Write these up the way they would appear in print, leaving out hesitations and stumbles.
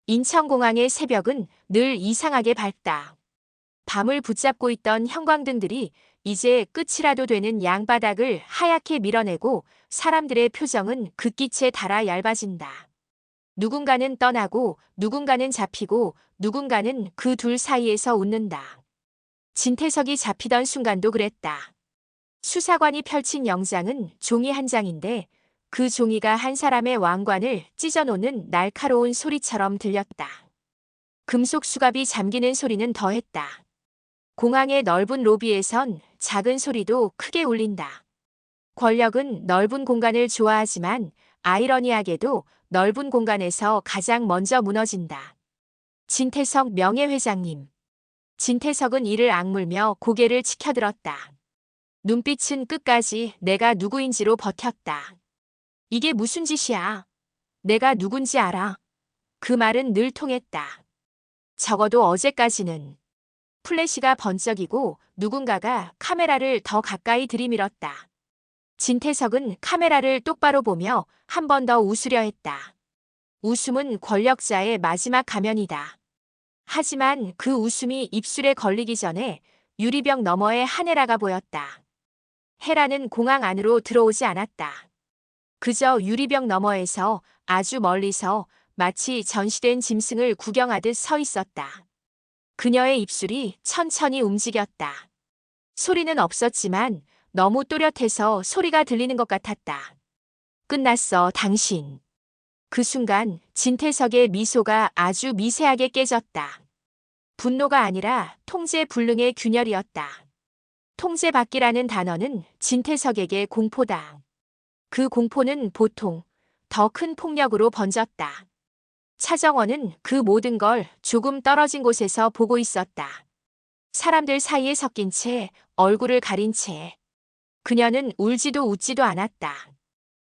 인천공항의 새벽은 늘 이상하게 밝다. 밤을 붙잡고 있던 형광등들이 이제 끝이라도 되는 양바닥을 하얗게 밀어내고 사람들의 표정은 극기체 달아 얇아진다. 누군가는 떠나고 누군가는 잡히고 누군가는 그 둘 사이에서 웃는다. 진태석이 잡히던 순간도 그랬다. 수사관이 펼친 영장은 종이 한 장인데 그 종이가 한 사람의 왕관을 찢어놓는 날카로운 소리처럼 들렸다. 금속 수갑이 잠기는 소리는 더했다. 공항의 넓은 로비에선 작은 소리도 크게 울린다. 권력은 넓은 공간을 좋아하지만 아이러니하게도 넓은 공간에서 가장 먼저 무너진다. 진태석 명예회장님. 진태석은 이를 악물며 고개를 치켜들었다. 눈빛은 끝까지 내가 누구인지로 버텼다. 이게 무슨 짓이야? 내가 누군지 알아. 그 말은 늘 통했다. 적어도 어제까지는. 플래시가 번쩍이고 누군가가 카메라를 더 가까이 들이밀었다. 진태석은 카메라를 똑바로 보며 한 번 더 웃으려 했다. 웃음은 권력자의 마지막 가면이다. 하지만 그 웃음이 입술에 걸리기 전에 유리병 너머에 한 헤라가 보였다. 헤라는 공항 안으로 들어오지 않았다. 그저 유리병 너머에서 아주 멀리서 마치 전시된 짐승을 구경하듯 서 있었다. 그녀의 입술이 천천히 움직였다. 소리는 없었지만 너무 또렷해서 소리가 들리는 것 같았다. 끝났어, 당신. 그 순간 진태석의 미소가 아주 미세하게 깨졌다. 분노가 아니라 통제 불능의 균열이었다. 통제받기라는 단어는 진태석에게 공포다. 그 공포는 보통 더 큰 폭력으로 번졌다. 차정원은 그 모든 걸 조금 떨어진 곳에서 보고 있었다. 사람들 사이에 섞인 채, 얼굴을 가린 채. 그녀는 울지도 웃지도 않았다.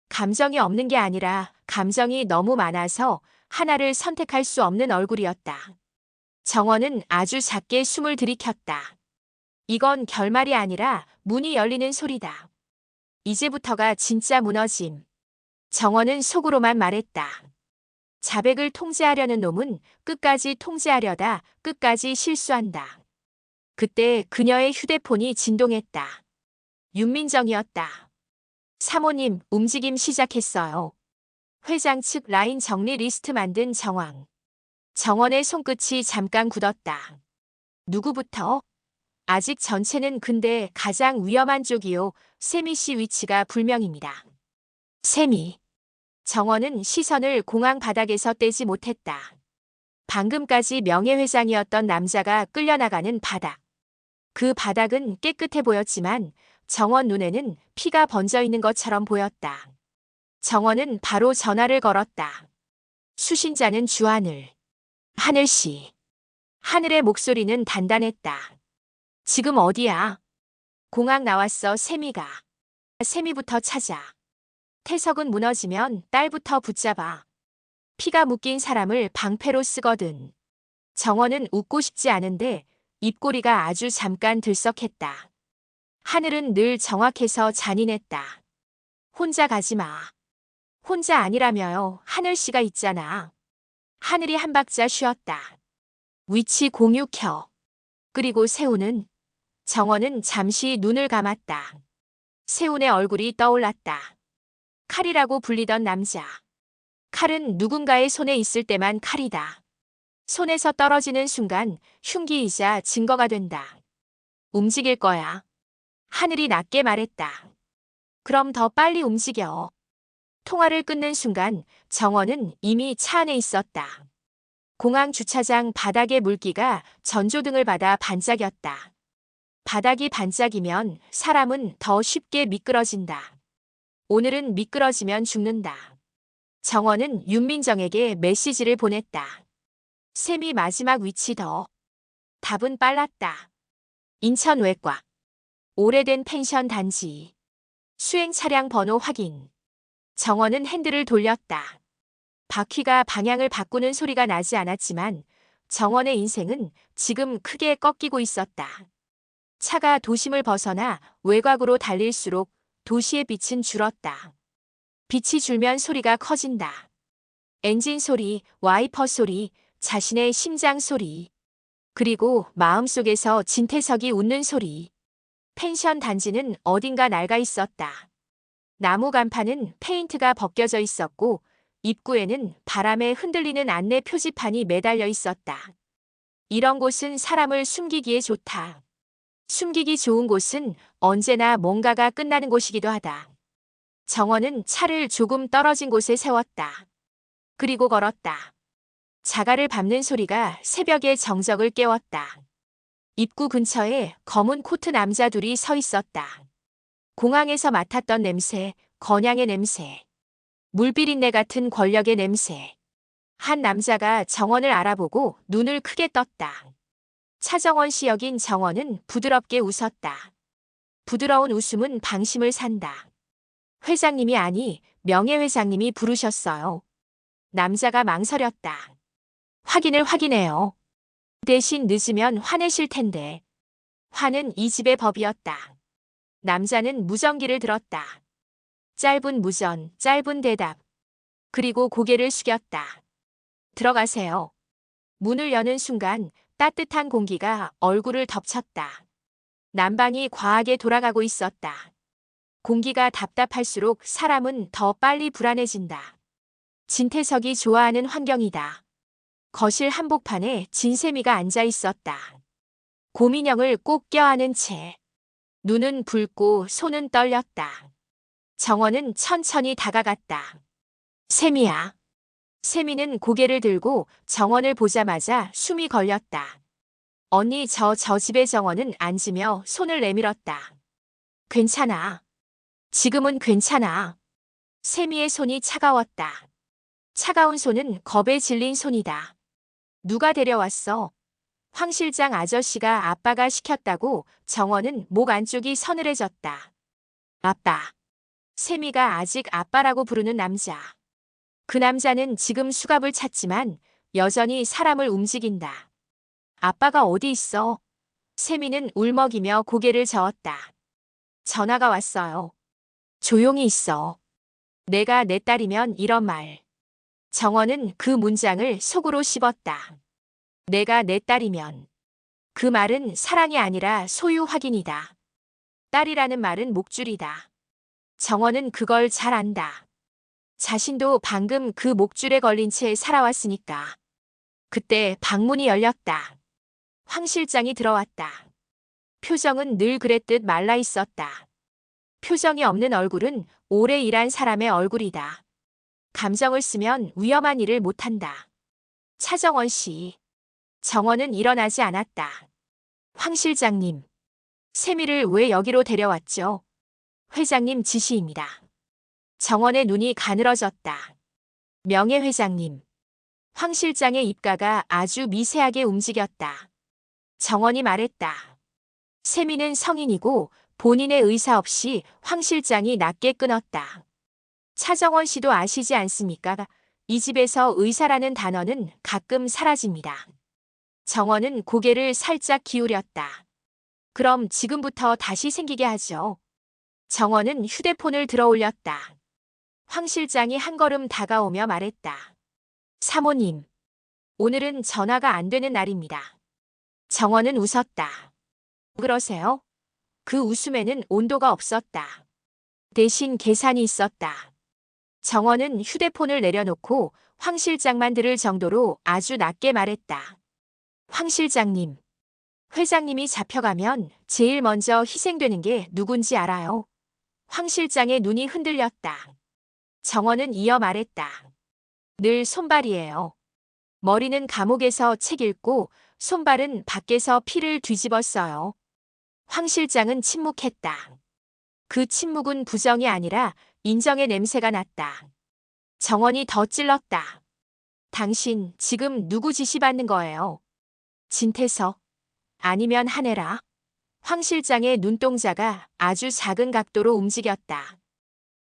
감정이 없는 게 아니라 감정이 너무 많아서 하나를 선택할 수 없는 얼굴이었다. 정원은 아주 작게 숨을 들이켰다. 이건 결말이 아니라 문이 열리는 소리다. 이제부터가 진짜 무너짐. 정원은 속으로만 말했다. 자백을 통제하려는 놈은 끝까지 통제하려다 끝까지 실수한다. 그때 그녀의 휴대폰이 진동했다. 윤민정이었다. 사모님, 움직임 시작했어요. 회장 측 라인 정리 리스트 만든 정황. 정원의 손끝이 잠깐 굳었다. 누구부터? 아직 전체는 근데 가장 위험한 쪽이요. 세미 씨 위치가 불명입니다. 세미. 정원은 시선을 공항 바닥에서 떼지 못했다. 방금까지 명예회장이었던 남자가 끌려나가는 바닥. 그 바닥은 깨끗해 보였지만 정원 눈에는 피가 번져 있는 것처럼 보였다. 정원은 바로 전화를 걸었다. 수신자는 주하늘. 하늘씨. 하늘의 목소리는 단단했다. 지금 어디야? 공항 나왔어, 세미가. 세미부터 찾아. 태석은 무너지면 딸부터 붙잡아. 피가 묶인 사람을 방패로 쓰거든. 정원은 웃고 싶지 않은데 입꼬리가 아주 잠깐 들썩했다. 하늘은 늘 정확해서 잔인했다. 혼자 가지 마. 혼자 아니라며요. 하늘씨가 있잖아. 하늘이 한 박자 쉬었다. 위치 공유 켜. 그리고 세훈은? 정원은 잠시 눈을 감았다. 세훈의 얼굴이 떠올랐다. 칼이라고 불리던 남자. 칼은 누군가의 손에 있을 때만 칼이다. 손에서 떨어지는 순간 흉기이자 증거가 된다. 움직일 거야. 하늘이 낮게 말했다. 그럼 더 빨리 움직여. 통화를 끊는 순간 정원은 이미 차 안에 있었다. 공항 주차장 바닥의 물기가 전조등을 받아 반짝였다. 바닥이 반짝이면 사람은 더 쉽게 미끄러진다. 오늘은 미끄러지면 죽는다. 정원은 윤민정에게 메시지를 보냈다. 세미 마지막 위치 더. 답은 빨랐다. 인천 외과. 오래된 펜션 단지. 수행 차량 번호 확인. 정원은 핸들을 돌렸다. 바퀴가 방향을 바꾸는 소리가 나지 않았지만 정원의 인생은 지금 크게 꺾이고 있었다. 차가 도심을 벗어나 외곽으로 달릴수록 도시의 빛은 줄었다. 빛이 줄면 소리가 커진다. 엔진 소리, 와이퍼 소리, 자신의 심장 소리. 그리고 마음속에서 진태석이 웃는 소리. 펜션 단지는 어딘가 낡아 있었다. 나무 간판은 페인트가 벗겨져 있었고 입구에는 바람에 흔들리는 안내 표지판이 매달려 있었다. 이런 곳은 사람을 숨기기에 좋다. 숨기기 좋은 곳은 언제나 뭔가가 끝나는 곳이기도 하다. 정원은 차를 조금 떨어진 곳에 세웠다. 그리고 걸었다. 자갈을 밟는 소리가 새벽의 정적을 깨웠다. 입구 근처에 검은 코트 남자 둘이 서 있었다. 공항에서 맡았던 냄새, 건양의 냄새. 물비린내 같은 권력의 냄새. 한 남자가 정원을 알아보고 눈을 크게 떴다. 차정원 씨 역인 정원은 부드럽게 웃었다. 부드러운 웃음은 방심을 산다. 회장님이 아니 명예회장님이 부르셨어요. 남자가 망설였다. 확인을 확인해요. 대신 늦으면 화내실 텐데. 화는 이 집의 법이었다. 남자는 무전기를 들었다. 짧은 무전, 짧은 대답. 그리고 고개를 숙였다. 들어가세요. 문을 여는 순간 따뜻한 공기가 얼굴을 덮쳤다. 난방이 과하게 돌아가고 있었다. 공기가 답답할수록 사람은 더 빨리 불안해진다. 진태석이 좋아하는 환경이다. 거실 한복판에 진세미가 앉아 있었다. 고민형을 꼭 껴안은 채. 눈은 붉고 손은 떨렸다. 정원은 천천히 다가갔다. 세미야. 세미는 고개를 들고 정원을 보자마자 숨이 걸렸다. 언니 저 집의 정원은 앉으며 손을 내밀었다. 괜찮아. 지금은 괜찮아. 세미의 손이 차가웠다. 차가운 손은 겁에 질린 손이다. 누가 데려왔어? 황 실장 아저씨가 아빠가 시켰다고. 정원은 목 안쪽이 서늘해졌다. 아빠. 세미가 아직 아빠라고 부르는 남자. 그 남자는 지금 수갑을 찼지만 여전히 사람을 움직인다. 아빠가 어디 있어? 세미는 울먹이며 고개를 저었다. 전화가 왔어요. 조용히 있어. 내가 내 딸이면 이런 말. 정원은 그 문장을 속으로 씹었다. 내가 내 딸이면. 그 말은 사랑이 아니라 소유 확인이다. 딸이라는 말은 목줄이다. 정원은 그걸 잘 안다. 자신도 방금 그 목줄에 걸린 채 살아왔으니까. 그때 방문이 열렸다. 황 실장이 들어왔다. 표정은 늘 그랬듯 말라 있었다. 표정이 없는 얼굴은 오래 일한 사람의 얼굴이다. 감정을 쓰면 위험한 일을 못한다. 차정원 씨. 정원은 일어나지 않았다. 황 실장님. 세미를 왜 여기로 데려왔죠? 회장님 지시입니다. 정원의 눈이 가늘어졌다. 명예회장님. 황 실장의 입가가 아주 미세하게 움직였다. 정원이 말했다. 세미는 성인이고 본인의 의사 없이 황 실장이 낮게 끊었다. 차정원 씨도 아시지 않습니까? 이 집에서 의사라는 단어는 가끔 사라집니다. 정원은 고개를 살짝 기울였다. 그럼 지금부터 다시 생기게 하죠. 정원은 휴대폰을 들어 올렸다. 황 실장이 한 걸음 다가오며 말했다. 사모님, 오늘은 전화가 안 되는 날입니다. 정원은 웃었다. 그러세요? 그 웃음에는 온도가 없었다. 대신 계산이 있었다. 정원은 휴대폰을 내려놓고 황 실장만 들을 정도로 아주 낮게 말했다. 황 실장님, 회장님이 잡혀가면 제일 먼저 희생되는 게 누군지 알아요? 황 실장의 눈이 흔들렸다. 정원은 이어 말했다. 늘 손발이에요. 머리는 감옥에서 책 읽고 손발은 밖에서 피를 뒤집었어요. 황 실장은 침묵했다. 그 침묵은 부정이 아니라 인정의 냄새가 났다. 정원이 더 찔렀다. 당신 지금 누구 지시받는 거예요? 진태석. 아니면 한혜라. 황 실장의 눈동자가 아주 작은 각도로 움직였다.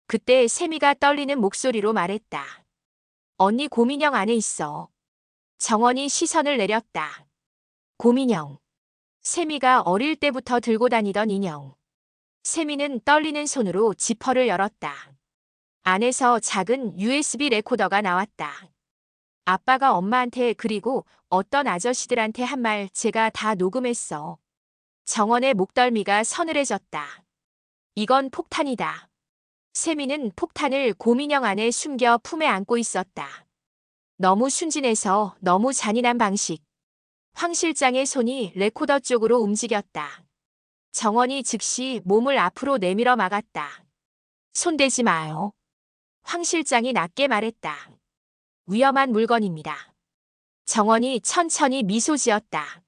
그때 세미가 떨리는 목소리로 말했다. 언니 고민형 안에 있어. 정원이 시선을 내렸다. 고민형. 세미가 어릴 때부터 들고 다니던 인형. 세미는 떨리는 손으로 지퍼를 열었다. 안에서 작은 USB 레코더가 나왔다. 아빠가 엄마한테 그리고 어떤 아저씨들한테 한 말 제가 다 녹음했어. 정원의 목덜미가 서늘해졌다. 이건 폭탄이다. 세미는 폭탄을 곰인형 안에 숨겨 품에 안고 있었다. 너무 순진해서 너무 잔인한 방식. 황 실장의 손이 레코더 쪽으로 움직였다. 정원이 즉시 몸을 앞으로 내밀어 막았다. 손대지 마요. 황 실장이 낮게 말했다. 위험한 물건입니다. 정원이 천천히 미소 지었다.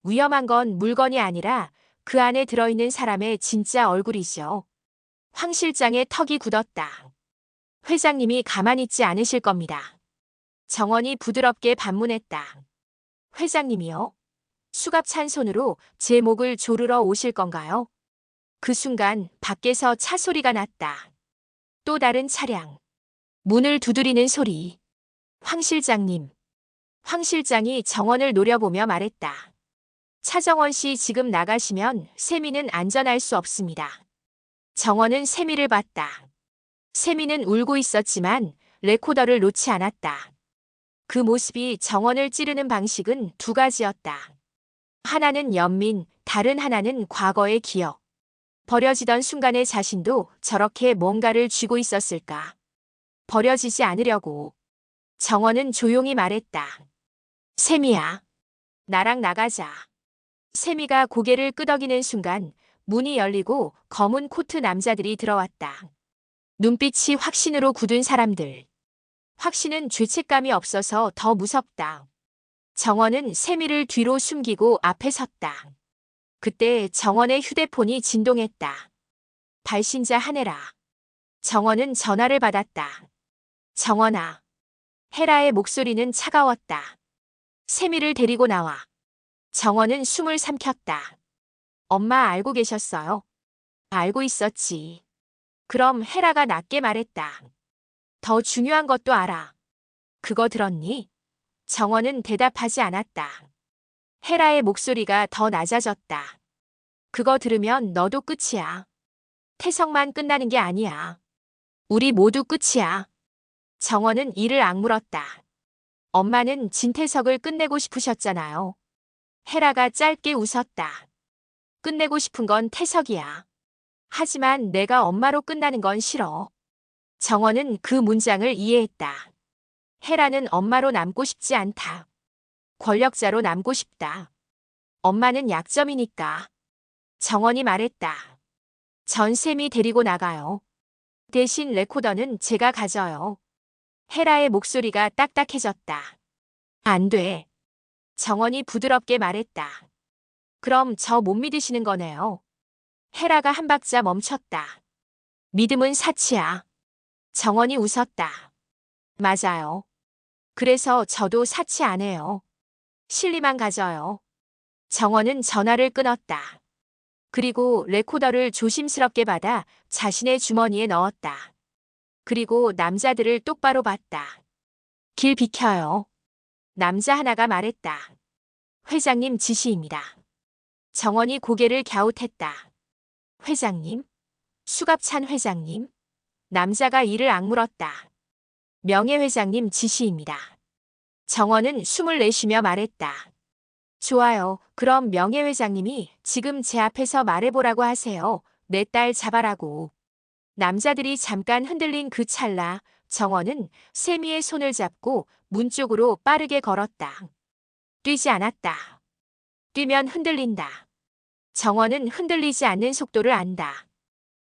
위험한 건 물건이 아니라 그 안에 들어있는 사람의 진짜 얼굴이죠. 황 실장의 턱이 굳었다. 회장님이 가만히 있지 않으실 겁니다. 정원이 부드럽게 반문했다. 회장님이요? 수갑찬 손으로 제 목을 조르러 오실 건가요? 그 순간 밖에서 차 소리가 났다. 또 다른 차량. 문을 두드리는 소리. 황 실장님. 황 실장이 정원을 노려보며 말했다. 차정원 씨 지금 나가시면 세미는 안전할 수 없습니다. 정원은 세미를 봤다. 세미는 울고 있었지만 레코더를 놓지 않았다. 그 모습이 정원을 찌르는 방식은 두 가지였다. 하나는 연민, 다른 하나는 과거의 기억. 버려지던 순간의 자신도 저렇게 뭔가를 쥐고 있었을까. 버려지지 않으려고. 정원은 조용히 말했다. 세미야, 나랑 나가자. 세미가 고개를 끄덕이는 순간 문이 열리고 검은 코트 남자들이 들어왔다. 눈빛이 확신으로 굳은 사람들. 확신은 죄책감이 없어서 더 무섭다. 정원은 세미를 뒤로 숨기고 앞에 섰다. 그때 정원의 휴대폰이 진동했다. 발신자 한혜라. 정원은 전화를 받았다. 정원아. 헤라의 목소리는 차가웠다. 세미를 데리고 나와. 정원은 숨을 삼켰다. 엄마 알고 계셨어요? 알고 있었지. 그럼 헤라가 낮게 말했다. 더 중요한 것도 알아. 그거 들었니? 정원은 대답하지 않았다. 헤라의 목소리가 더 낮아졌다. 그거 들으면 너도 끝이야. 태성만 끝나는 게 아니야. 우리 모두 끝이야. 정원은 이를 악물었다. 엄마는 진태석을 끝내고 싶으셨잖아요. 헤라가 짧게 웃었다. 끝내고 싶은 건 태석이야. 하지만 내가 엄마로 끝나는 건 싫어. 정원은 그 문장을 이해했다. 헤라는 엄마로 남고 싶지 않다. 권력자로 남고 싶다. 엄마는 약점이니까. 정원이 말했다. 전쌤이 데리고 나가요. 대신 레코더는 제가 가져요. 헤라의 목소리가 딱딱해졌다. 안 돼. 정원이 부드럽게 말했다. 그럼 저 못 믿으시는 거네요. 헤라가 한 박자 멈췄다. 믿음은 사치야. 정원이 웃었다. 맞아요. 그래서 저도 사치 안 해요. 실리만 가져요. 정원은 전화를 끊었다. 그리고 레코더를 조심스럽게 받아 자신의 주머니에 넣었다. 그리고 남자들을 똑바로 봤다. 길 비켜요. 남자 하나가 말했다. 회장님 지시입니다. 정원이 고개를 갸웃했다. 회장님? 수갑찬 회장님? 남자가 이를 악물었다. 명예회장님 지시입니다. 정원은 숨을 내쉬며 말했다. 좋아요. 그럼 명예회장님이 지금 제 앞에서 말해보라고 하세요. 내 딸 잡아라고. 남자들이 잠깐 흔들린 그 찰나 정원은 세미의 손을 잡고 문 쪽으로 빠르게 걸었다. 뛰지 않았다. 뛰면 흔들린다. 정원은 흔들리지 않는 속도를 안다.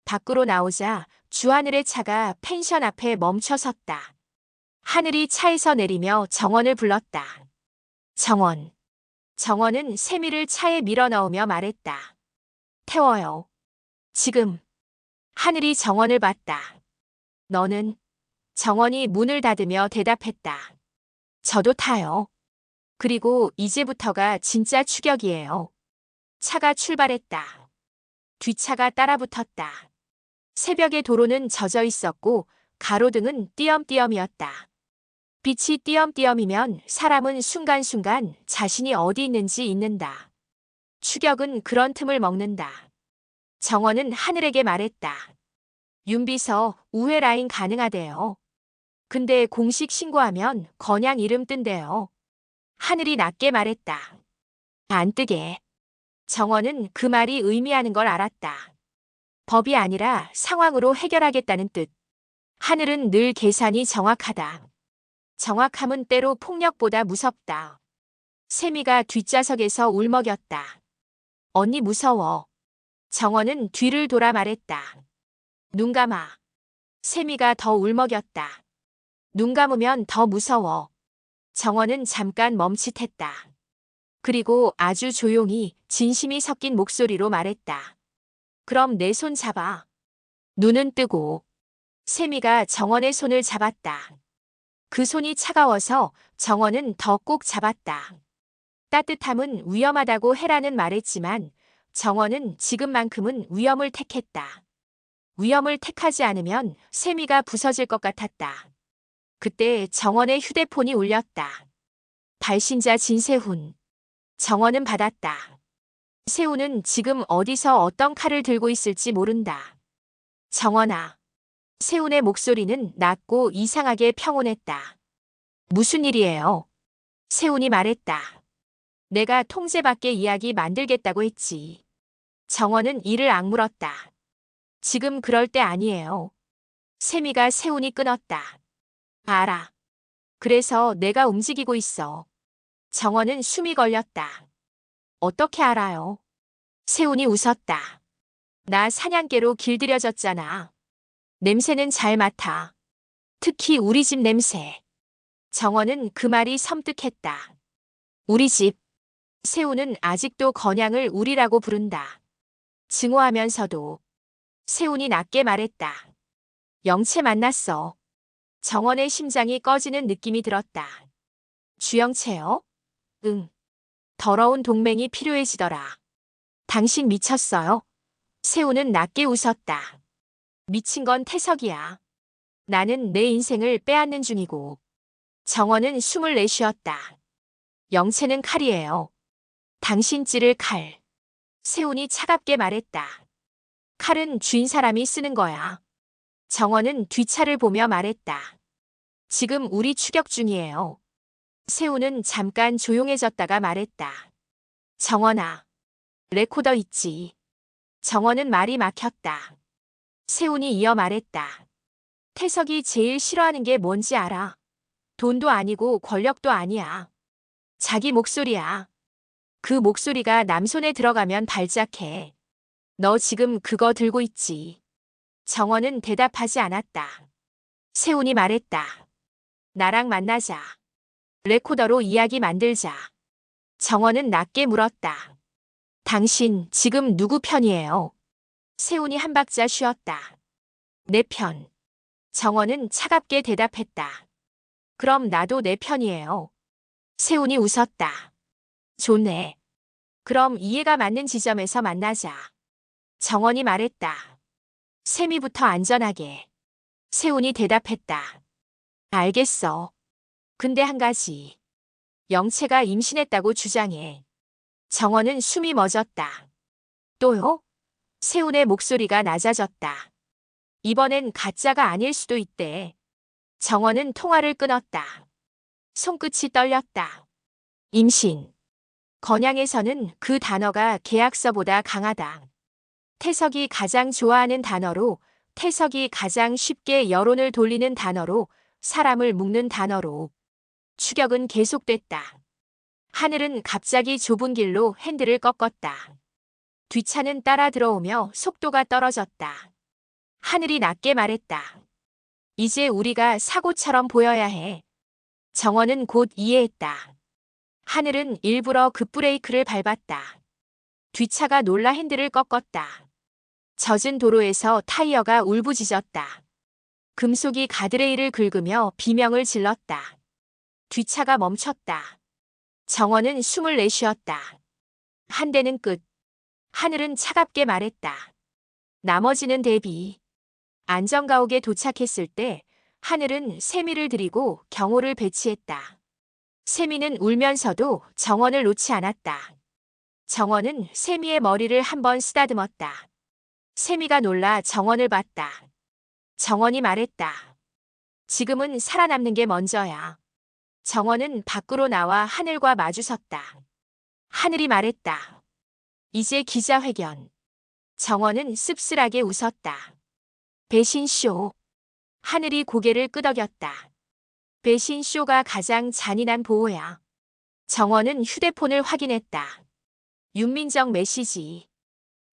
밖으로 나오자 주하늘의 차가 펜션 앞에 멈춰 섰다. 하늘이 차에서 내리며 정원을 불렀다. 정원. 정원은 세미를 차에 밀어 넣으며 말했다. 태워요. 지금. 하늘이 정원을 봤다. 너는? 정원이 문을 닫으며 대답했다. 저도 타요. 그리고 이제부터가 진짜 추격이에요. 차가 출발했다. 뒷차가 따라붙었다. 새벽의 도로는 젖어 있었고 가로등은 띄엄띄엄이었다. 빛이 띄엄띄엄이면 사람은 순간순간 자신이 어디 있는지 잊는다. 추격은 그런 틈을 먹는다. 정원은 하늘에게 말했다. 윤비서 우회 라인 가능하대요. 근데 공식 신고하면 건양 이름 뜬대요. 하늘이 낮게 말했다. 안 뜨게. 정원은 그 말이 의미하는 걸 알았다. 법이 아니라 상황으로 해결하겠다는 뜻. 하늘은 늘 계산이 정확하다. 정확함은 때로 폭력보다 무섭다. 세미가 뒷좌석에서 울먹였다. 언니 무서워. 정원은 뒤를 돌아 말했다. 눈 감아. 세미가 더 울먹였다. 눈 감으면 더 무서워. 정원은 잠깐 멈칫했다. 그리고 아주 조용히 진심이 섞인 목소리로 말했다. 그럼 내 손 잡아. 눈은 뜨고 세미가 정원의 손을 잡았다. 그 손이 차가워서 정원은 더 꼭 잡았다. 따뜻함은 위험하다고 해라는 말했지만 정원은 지금만큼은 위험을 택했다. 위험을 택하지 않으면 세미가 부서질 것 같았다. 그때 정원의 휴대폰이 울렸다. 발신자 진세훈. 정원은 받았다. 세훈은 지금 어디서 어떤 칼을 들고 있을지 모른다. 정원아. 세훈의 목소리는 낮고 이상하게 평온했다. 무슨 일이에요? 세훈이 말했다. 내가 통제 밖의 이야기 만들겠다고 했지. 정원은 이를 악물었다. 지금 그럴 때 아니에요. 세미가 세훈이 끊었다. 알아. 그래서 내가 움직이고 있어. 정원은 숨이 걸렸다. 어떻게 알아요? 세훈이 웃었다. 나 사냥개로 길들여졌잖아. 냄새는 잘 맡아. 특히 우리 집 냄새. 정원은 그 말이 섬뜩했다. 우리 집. 세훈은 아직도 건양을 우리라고 부른다. 증오하면서도. 세훈이 낮게 말했다. 영채 만났어. 정원의 심장이 꺼지는 느낌이 들었다. 주영채요? 응. 더러운 동맹이 필요해지더라. 당신 미쳤어요? 세훈은 낮게 웃었다. 미친 건 태석이야. 나는 내 인생을 빼앗는 중이고. 정원은 숨을 내쉬었다. 영채는 칼이에요. 당신 찌를 칼. 세훈이 차갑게 말했다. 칼은 쥔 사람이 쓰는 거야. 정원은 뒷차를 보며 말했다. 지금 우리 추격 중이에요. 세훈은 잠깐 조용해졌다가 말했다. 정원아. 레코더 있지. 정원은 말이 막혔다. 세훈이 이어 말했다. 태석이 제일 싫어하는 게 뭔지 알아? 돈도 아니고 권력도 아니야. 자기 목소리야. 그 목소리가 남손에 들어가면 발작해. 너 지금 그거 들고 있지. 정원은 대답하지 않았다. 세훈이 말했다. 나랑 만나자. 레코더로 이야기 만들자. 정원은 낮게 물었다. 당신 지금 누구 편이에요? 세훈이 한 박자 쉬었다. 내 편. 정원은 차갑게 대답했다. 그럼 나도 내 편이에요. 세훈이 웃었다. 좋네. 그럼 이해가 맞는 지점에서 만나자. 정원이 말했다. 세미부터 안전하게. 세훈이 대답했다. 알겠어. 근데 한 가지. 영채가 임신했다고 주장해. 정원은 숨이 멎었다. 또요? 세훈의 목소리가 낮아졌다. 이번엔 가짜가 아닐 수도 있대. 정원은 통화를 끊었다. 손끝이 떨렸다. 임신. 건양에서는 그 단어가 계약서보다 강하다. 태석이 가장 좋아하는 단어로, 태석이 가장 쉽게 여론을 돌리는 단어로, 사람을 묶는 단어로. 추격은 계속됐다. 하늘은 갑자기 좁은 길로 핸들을 꺾었다. 뒷차는 따라 들어오며 속도가 떨어졌다. 하늘이 낮게 말했다. 이제 우리가 사고처럼 보여야 해. 정원은 곧 이해했다. 하늘은 일부러 급브레이크를 밟았다. 뒷차가 놀라 핸들을 꺾었다. 젖은 도로에서 타이어가 울부짖었다. 금속이 가드레일을 긁으며 비명을 질렀다. 뒷차가 멈췄다. 정원은 숨을 내쉬었다. 한 대는 끝. 하늘은 차갑게 말했다. 나머지는 대비. 안전가옥에 도착했을 때 하늘은 세미를 들이고 경호를 배치했다. 세미는 울면서도 정원을 놓지 않았다. 정원은 세미의 머리를 한번 쓰다듬었다. 세미가 놀라 정원을 봤다. 정원이 말했다. 지금은 살아남는 게 먼저야. 정원은 밖으로 나와 하늘과 마주섰다. 하늘이 말했다. 이제 기자회견. 정원은 씁쓸하게 웃었다. 배신쇼. 하늘이 고개를 끄덕였다. 배신쇼가 가장 잔인한 보호야. 정원은 휴대폰을 확인했다. 윤민정 메시지.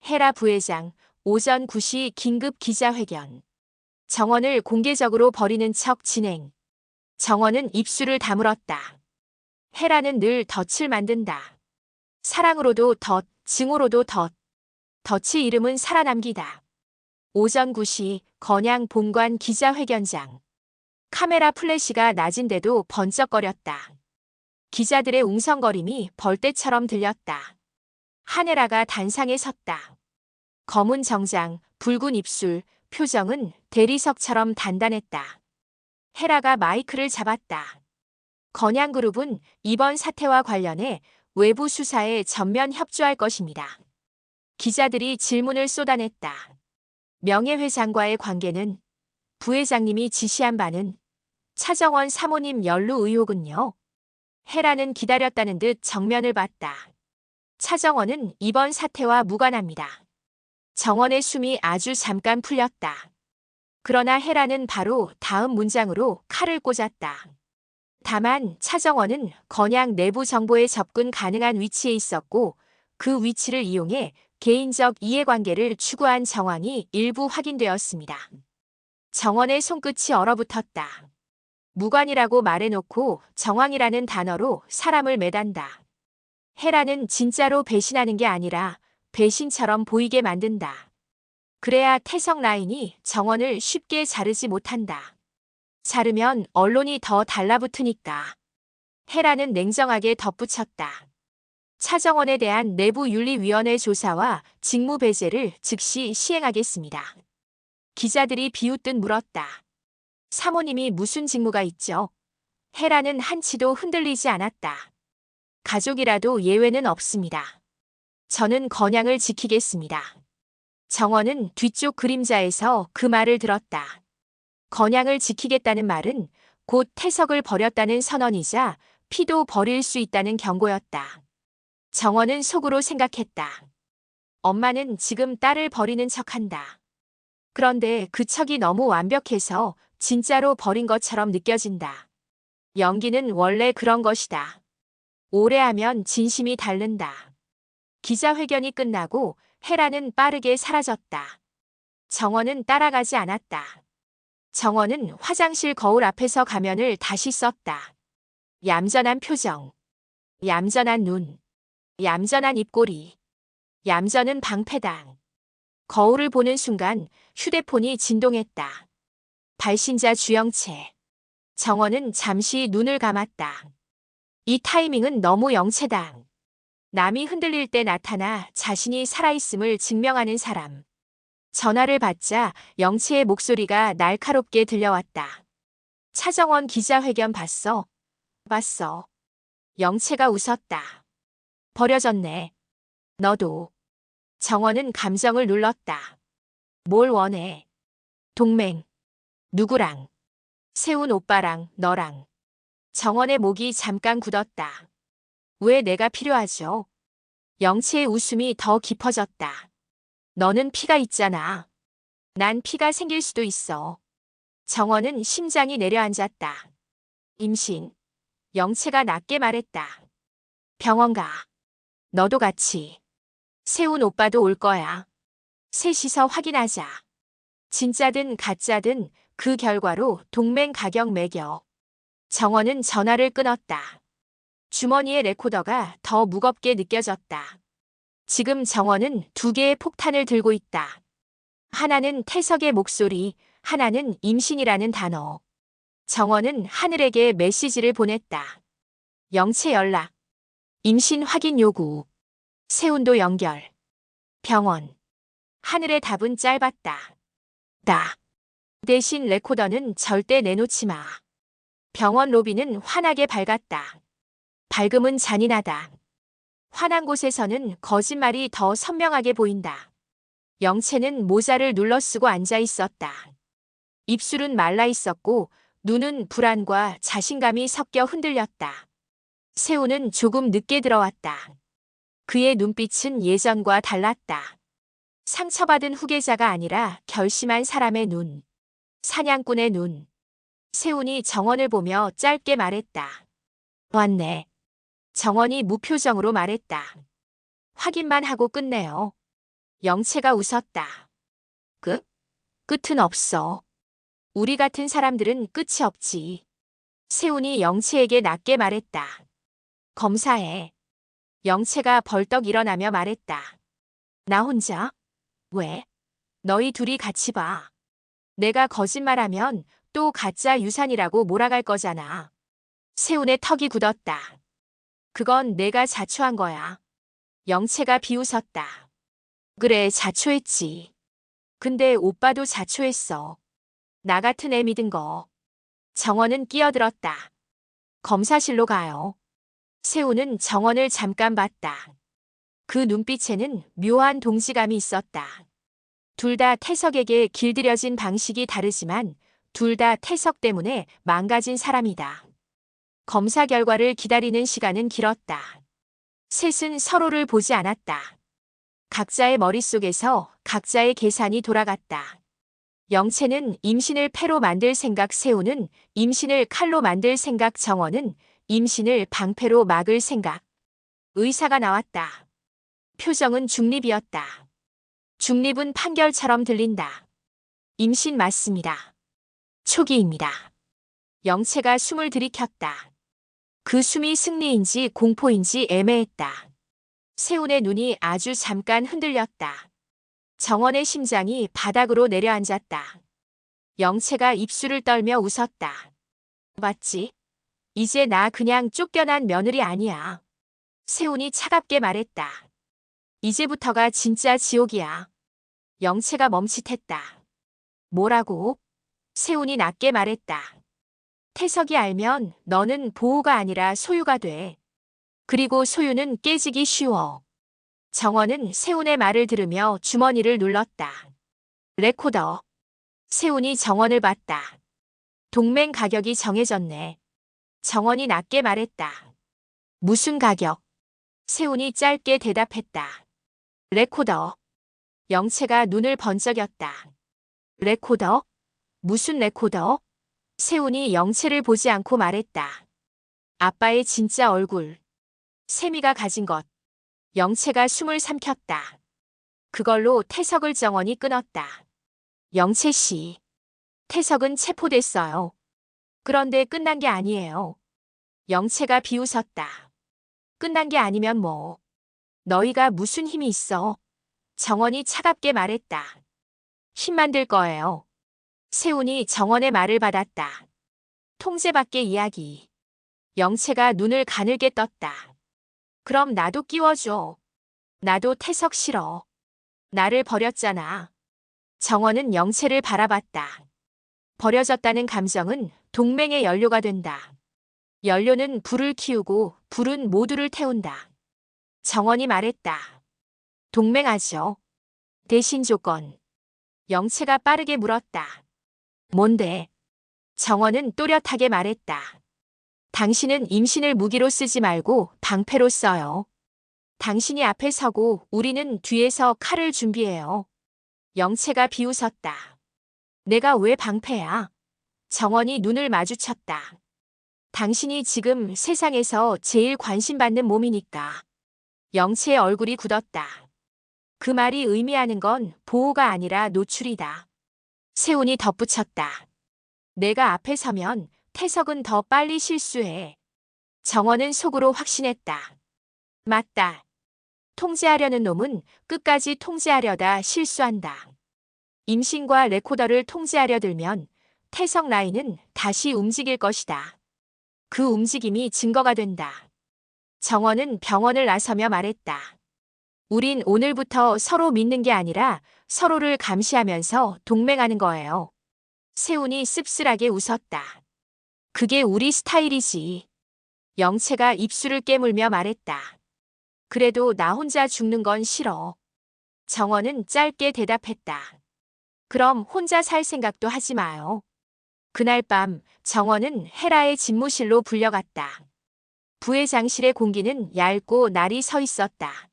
헤라 부회장, 오전 9시 긴급 기자회견. 정원을 공개적으로 버리는 척 진행. 정원은 입술을 다물었다. 헤라는 늘 덫을 만든다. 사랑으로도 덫, 증오로도 덫. 덫의 이름은 살아남기다. 오전 9시 건양 본관 기자회견장. 카메라 플래시가 낮은데도 번쩍거렸다. 기자들의 웅성거림이 벌떼처럼 들렸다. 하네라가 단상에 섰다. 검은 정장, 붉은 입술, 표정은 대리석처럼 단단했다. 헤라가 마이크를 잡았다. 건양그룹은 이번 사태와 관련해 외부 수사에 전면 협조할 것입니다. 기자들이 질문을 쏟아냈다. 명예회장과의 관계는? 부회장님이 지시한 바는? 차정원 사모님 연루 의혹은요? 헤라는 기다렸다는 듯 정면을 봤다. 차정원은 이번 사태와 무관합니다. 정원의 숨이 아주 잠깐 풀렸다. 그러나 헤라는 바로 다음 문장으로 칼을 꽂았다. 다만 차정원은 건양 내부 정보에 접근 가능한 위치에 있었고 그 위치를 이용해 개인적 이해관계를 추구한 정황이 일부 확인되었습니다. 정원의 손끝이 얼어붙었다. 무관이라고 말해놓고 정황이라는 단어로 사람을 매단다. 헤라는 진짜로 배신하는 게 아니라 배신처럼 보이게 만든다. 그래야 태석 라인이 정원을 쉽게 자르지 못한다. 자르면 언론이 더 달라붙으니까. 헤라는 냉정하게 덧붙였다. 차정원에 대한 내부윤리위원회 조사와 직무배제를 즉시 시행하겠습니다. 기자들이 비웃듯 물었다. 사모님이 무슨 직무가 있죠? 헤라는 한치도 흔들리지 않았다. 가족이라도 예외는 없습니다. 저는 건양을 지키겠습니다. 정원은 뒤쪽 그림자에서 그 말을 들었다. 건양을 지키겠다는 말은 곧 태석을 버렸다는 선언이자 피도 버릴 수 있다는 경고였다. 정원은 속으로 생각했다. 엄마는 지금 딸을 버리는 척한다. 그런데 그 척이 너무 완벽해서 진짜로 버린 것처럼 느껴진다. 연기는 원래 그런 것이다. 오래 하면 진심이 닳는다. 기자회견이 끝나고 헤라는 빠르게 사라졌다. 정원은 따라가지 않았다. 정원은 화장실 거울 앞에서 가면을 다시 썼다. 얌전한 표정, 얌전한 눈, 얌전한 입꼬리, 얌전한 방패당. 거울을 보는 순간 휴대폰이 진동했다. 발신자 주영채. 정원은 잠시 눈을 감았다. 이 타이밍은 너무 영체당. 남이 흔들릴 때 나타나 자신이 살아있음을 증명하는 사람. 전화를 받자 영채의 목소리가 날카롭게 들려왔다. 차정원 기자회견 봤어? 봤어. 영채가 웃었다. 버려졌네. 너도. 정원은 감정을 눌렀다. 뭘 원해? 동맹. 누구랑? 세훈 오빠랑 너랑. 정원의 목이 잠깐 굳었다. 왜 내가 필요하죠? 영채의 웃음이 더 깊어졌다. 너는 피가 있잖아. 난 피가 생길 수도 있어. 정원은 심장이 내려앉았다. 임신. 영채가 낮게 말했다. 병원 가. 너도 같이. 세훈 오빠도 올 거야. 셋이서 확인하자. 진짜든 가짜든 그 결과로 동맹 가격 매겨. 정원은 전화를 끊었다. 주머니의 레코더가 더 무겁게 느껴졌다. 지금 정원은 두 개의 폭탄을 들고 있다. 하나는 태석의 목소리, 하나는 임신이라는 단어. 정원은 하늘에게 메시지를 보냈다. 영채 연락. 임신 확인 요구. 세훈도 연결. 병원. 하늘의 답은 짧았다. 대신 레코더는 절대 내놓지 마. 병원 로비는 환하게 밝았다. 밝음은 잔인하다. 환한 곳에서는 거짓말이 더 선명하게 보인다. 영채는 모자를 눌러 쓰고 앉아 있었다. 입술은 말라 있었고 눈은 불안과 자신감이 섞여 흔들렸다. 세훈은 조금 늦게 들어왔다. 그의 눈빛은 예전과 달랐다. 상처받은 후계자가 아니라 결심한 사람의 눈. 사냥꾼의 눈. 세훈이 정원을 보며 짧게 말했다. 왔네. 정원이 무표정으로 말했다. 확인만 하고 끝내요. 영채가 웃었다. 끝은 없어. 우리 같은 사람들은 끝이 없지. 세훈이 영채에게 낮게 말했다. 검사해. 영채가 벌떡 일어나며 말했다. 나 혼자? 왜? 너희 둘이 같이 봐. 내가 거짓말하면 또 가짜 유산이라고 몰아갈 거잖아. 세훈의 턱이 굳었다. 그건 내가 자초한 거야. 영채가 비웃었다. 그래, 자초했지. 근데 오빠도 자초했어. 나 같은 애 믿은 거. 정원은 끼어들었다. 검사실로 가요. 세훈은 정원을 잠깐 봤다. 그 눈빛에는 묘한 동지감이 있었다. 둘 다 태석에게 길들여진 방식이 다르지만 둘 다 태석 때문에 망가진 사람이다. 검사 결과를 기다리는 시간은 길었다. 셋은 서로를 보지 않았다. 각자의 머릿속에서 각자의 계산이 돌아갔다. 영채는 임신을 패로 만들 생각, 세훈은 임신을 칼로 만들 생각, 정원은 임신을 방패로 막을 생각. 의사가 나왔다. 표정은 중립이었다. 중립은 판결처럼 들린다. 임신 맞습니다. 초기입니다. 영채가 숨을 들이켰다. 그 숨이 승리인지 공포인지 애매했다. 세훈의 눈이 아주 잠깐 흔들렸다. 정원의 심장이 바닥으로 내려앉았다. 영채가 입술을 떨며 웃었다. 맞지? 이제 나 그냥 쫓겨난 며느리 아니야. 세훈이 차갑게 말했다. 이제부터가 진짜 지옥이야. 영채가 멈칫했다. 뭐라고? 세훈이 낮게 말했다. 태석이 알면 너는 보호가 아니라 소유가 돼. 그리고 소유는 깨지기 쉬워. 정원은 세훈의 말을 들으며 주머니를 눌렀다. 레코더. 세훈이 정원을 봤다. 동맹 가격이 정해졌네. 정원이 낮게 말했다. 무슨 가격? 세훈이 짧게 대답했다. 레코더. 영채가 눈을 번쩍였다. 레코더? 무슨 레코더? 세훈이 영채를 보지 않고 말했다. 아빠의 진짜 얼굴. 세미가 가진 것. 영채가 숨을 삼켰다. 그걸로 태석을 정원이 끊었다. 영채 씨. 태석은 체포됐어요. 그런데 끝난 게 아니에요. 영채가 비웃었다. 끝난 게 아니면 뭐. 너희가 무슨 힘이 있어? 정원이 차갑게 말했다. 힘 만들 거예요. 세훈이 정원의 말을 받았다. 통제 밖의 이야기. 영채가 눈을 가늘게 떴다. 그럼 나도 끼워줘. 나도 태석 싫어. 나를 버렸잖아. 정원은 영채를 바라봤다. 버려졌다는 감정은 동맹의 연료가 된다. 연료는 불을 키우고 불은 모두를 태운다. 정원이 말했다. 동맹하죠. 대신 조건. 영채가 빠르게 물었다. 뭔데? 정원은 또렷하게 말했다. 당신은 임신을 무기로 쓰지 말고 방패로 써요. 당신이 앞에 서고 우리는 뒤에서 칼을 준비해요. 영채가 비웃었다. 내가 왜 방패야? 정원이 눈을 마주쳤다. 당신이 지금 세상에서 제일 관심받는 몸이니까. 영채의 얼굴이 굳었다. 그 말이 의미하는 건 보호가 아니라 노출이다. 세훈이 덧붙였다. 내가 앞에 서면 태석은 더 빨리 실수해. 정원은 속으로 확신했다. 맞다. 통제하려는 놈은 끝까지 통제하려다 실수한다. 임신과 레코더를 통제하려 들면 태석 라인은 다시 움직일 것이다. 그 움직임이 증거가 된다. 정원은 병원을 나서며 말했다. 우린 오늘부터 서로 믿는 게 아니라 서로를 감시하면서 동맹하는 거예요. 세훈이 씁쓸하게 웃었다. 그게 우리 스타일이지. 영채가 입술을 깨물며 말했다. 그래도 나 혼자 죽는 건 싫어. 정원은 짧게 대답했다. 그럼 혼자 살 생각도 하지 마요. 그날 밤 정원은 헤라의 집무실로 불려갔다. 부회장실의 공기는 얇고 날이 서 있었다.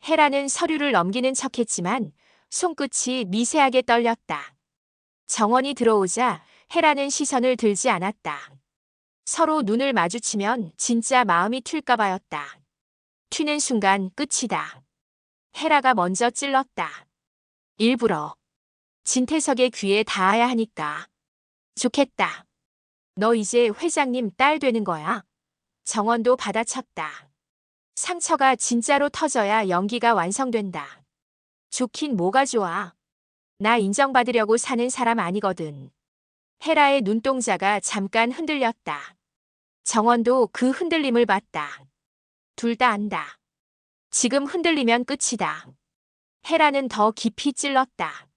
헤라는 서류를 넘기는 척했지만 손끝이 미세하게 떨렸다. 정원이 들어오자 헤라는 시선을 들지 않았다. 서로 눈을 마주치면 진짜 마음이 튈까봐였다. 튀는 순간 끝이다. 헤라가 먼저 찔렀다. 일부러. 진태석의 귀에 닿아야 하니까. 좋겠다. 너 이제 회장님 딸 되는 거야. 정원도 받아쳤다. 상처가 진짜로 터져야 연기가 완성된다. 좋긴 뭐가 좋아. 나 인정받으려고 사는 사람 아니거든. 헤라의 눈동자가 잠깐 흔들렸다. 정원도 그 흔들림을 봤다. 둘 다 안다. 지금 흔들리면 끝이다. 헤라는 더 깊이 찔렀다.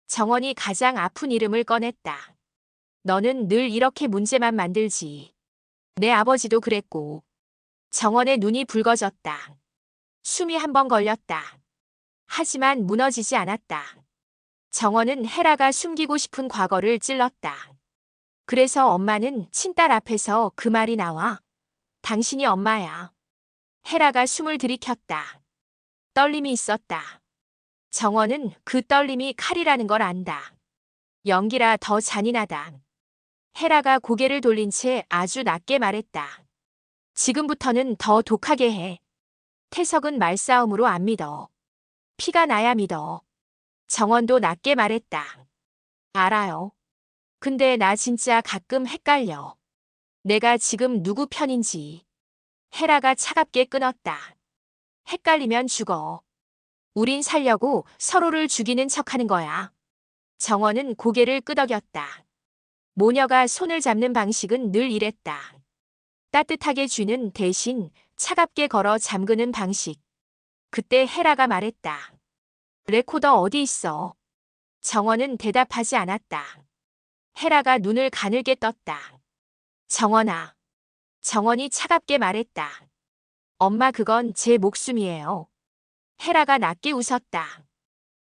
정원이 가장 아픈 이름을 꺼냈다. 너는 늘 이렇게 문제만 만들지. 내 아버지도 그랬고. 정원의 눈이 붉어졌다. 숨이 한 번 걸렸다. 하지만 무너지지 않았다. 정원은 헤라가 숨기고 싶은 과거를 찔렀다. 그래서 엄마는 친딸 앞에서 그 말이 나와. 당신이 엄마야. 헤라가 숨을 들이켰다. 떨림이 있었다. 정원은 그 떨림이 칼이라는 걸 안다. 연기라 더 잔인하다. 헤라가 고개를 돌린 채 아주 낮게 말했다. 지금부터는 더 독하게 해. 태석은 말싸움으로 안 믿어. 피가 나야 믿어. 정원도 낮게 말했다. 알아요. 근데 나 진짜 가끔 헷갈려. 내가 지금 누구 편인지. 헤라가 차갑게 끊었다. 헷갈리면 죽어. 우린 살려고 서로를 죽이는 척하는 거야. 정원은 고개를 끄덕였다. 모녀가 손을 잡는 방식은 늘 이랬다. 따뜻하게 쥐는 대신 차갑게 걸어 잠그는 방식. 그때 헤라가 말했다. 레코더 어디 있어? 정원은 대답하지 않았다. 헤라가 눈을 가늘게 떴다. 정원아. 정원이 차갑게 말했다. 엄마 그건 제 목숨이에요. 헤라가 낮게 웃었다.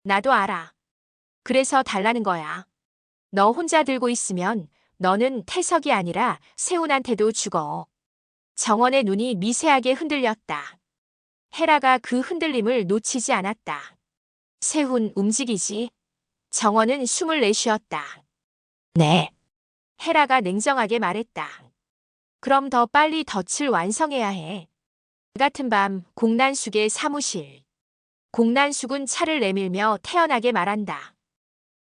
나도 알아. 그래서 달라는 거야. 너 혼자 들고 있으면 너는 태석이 아니라 세훈한테도 죽어. 정원의 눈이 미세하게 흔들렸다. 헤라가 그 흔들림을 놓치지 않았다. 세훈 움직이지. 정원은 숨을 내쉬었다. 네. 헤라가 냉정하게 말했다. 그럼 더 빨리 덫을 완성해야 해. 같은 밤 공난숙의 사무실. 공난숙은 차를 내밀며 태연하게 말한다.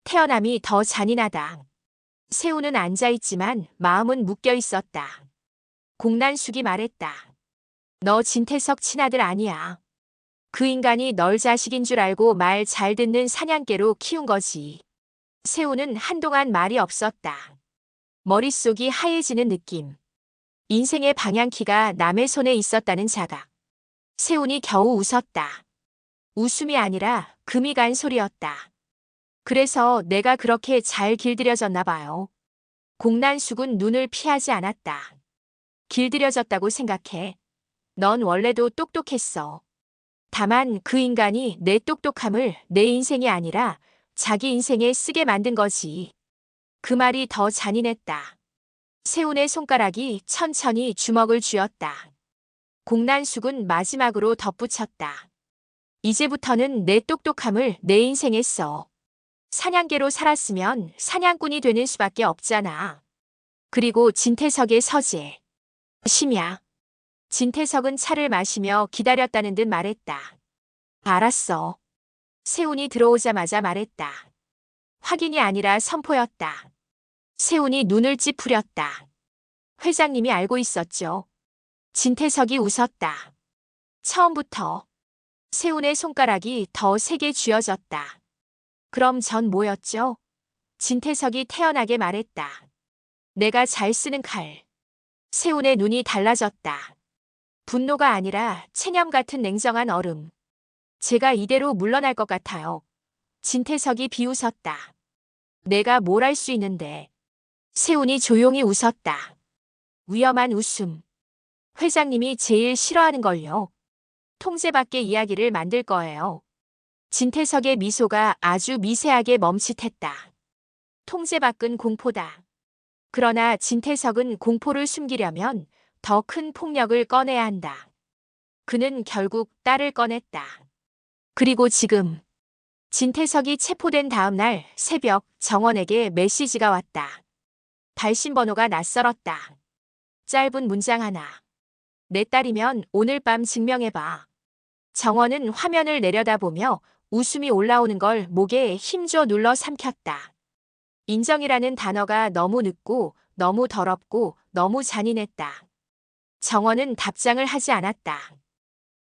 태연함이 더 잔인하다. 세훈은 앉아있지만 마음은 묶여 있었다. 공난숙이 말했다. 너 진태석 친아들 아니야. 그 인간이 널 자식인 줄 알고 말 잘 듣는 사냥개로 키운 거지. 세훈은 한동안 말이 없었다. 머릿속이 하얘지는 느낌. 인생의 방향키가 남의 손에 있었다는 자각. 세훈이 겨우 웃었다. 웃음이 아니라 금이 간 소리였다. 그래서 내가 그렇게 잘 길들여졌나 봐요. 공난숙은 눈을 피하지 않았다. 길들여졌다고 생각해. 넌 원래도 똑똑했어. 다만 그 인간이 내 똑똑함을 내 인생이 아니라 자기 인생에 쓰게 만든 거지. 그 말이 더 잔인했다. 세훈의 손가락이 천천히 주먹을 쥐었다. 공난숙은 마지막으로 덧붙였다. 이제부터는 내 똑똑함을 내 인생에 써. 사냥개로 살았으면 사냥꾼이 되는 수밖에 없잖아. 그리고 진태석의 서재. 심야. 진태석은 차를 마시며 기다렸다는 듯 말했다. 알았어. 세훈이 들어오자마자 말했다. 확인이 아니라 선포였다. 세훈이 눈을 찌푸렸다. 회장님이 알고 있었죠. 진태석이 웃었다. 처음부터. 세훈의 손가락이 더 세게 쥐어졌다. 그럼 전 뭐였죠? 진태석이 태연하게 말했다. 내가 잘 쓰는 칼. 세훈의 눈이 달라졌다. 분노가 아니라 체념 같은 냉정한 얼음. 제가 이대로 물러날 것 같아요. 진태석이 비웃었다. 내가 뭘 할 수 있는데. 세훈이 조용히 웃었다. 위험한 웃음. 회장님이 제일 싫어하는 걸요. 통제 밖의 이야기를 만들 거예요. 진태석의 미소가 아주 미세하게 멈칫했다. 통제 밖은 공포다. 그러나 진태석은 공포를 숨기려면 더 큰 폭력을 꺼내야 한다. 그는 결국 딸을 꺼냈다. 그리고 지금 진태석이 체포된 다음 날 새벽 정원에게 메시지가 왔다. 발신 번호가 낯설었다. 짧은 문장 하나. 내 딸이면 오늘 밤 증명해봐. 정원은 화면을 내려다보며 웃음이 올라오는 걸 목에 힘줘 눌러 삼켰다. 인정이라는 단어가 너무 늦고 너무 더럽고 너무 잔인했다. 정원은 답장을 하지 않았다.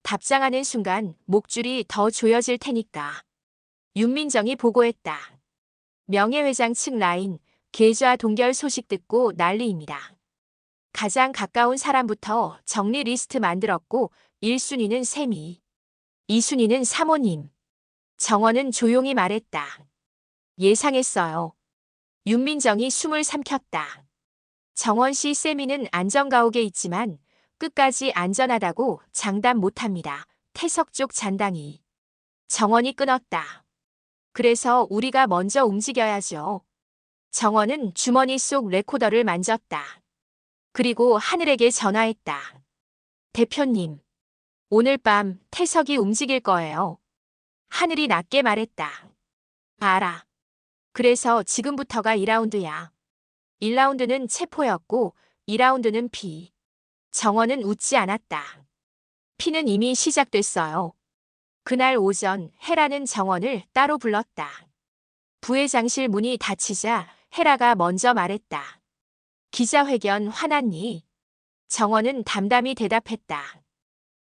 답장하는 순간 목줄이 더 조여질 테니까. 윤민정이 보고했다. 명예회장 측 라인, 계좌 동결 소식 듣고 난리입니다. 가장 가까운 사람부터 정리 리스트 만들었고 1순위는 세미, 2순위는 사모님. 정원은 조용히 말했다. 예상했어요. 윤민정이 숨을 삼켰다. 정원 씨 세미는 안전가옥에 있지만 끝까지 안전하다고 장담 못합니다. 태석 쪽 잔당이. 정원이 끊었다. 그래서 우리가 먼저 움직여야죠. 정원은 주머니 속 레코더를 만졌다. 그리고 하늘에게 전화했다. 대표님, 오늘 밤 태석이 움직일 거예요. 하늘이 낮게 말했다. 알아. 그래서 지금부터가 2라운드야. 1라운드는 체포였고 2라운드는 피. 정원은 웃지 않았다. 피는 이미 시작됐어요. 그날 오전 헤라는 정원을 따로 불렀다. 부회장실 문이 닫히자 헤라가 먼저 말했다. 기자회견 화났니? 정원은 담담히 대답했다.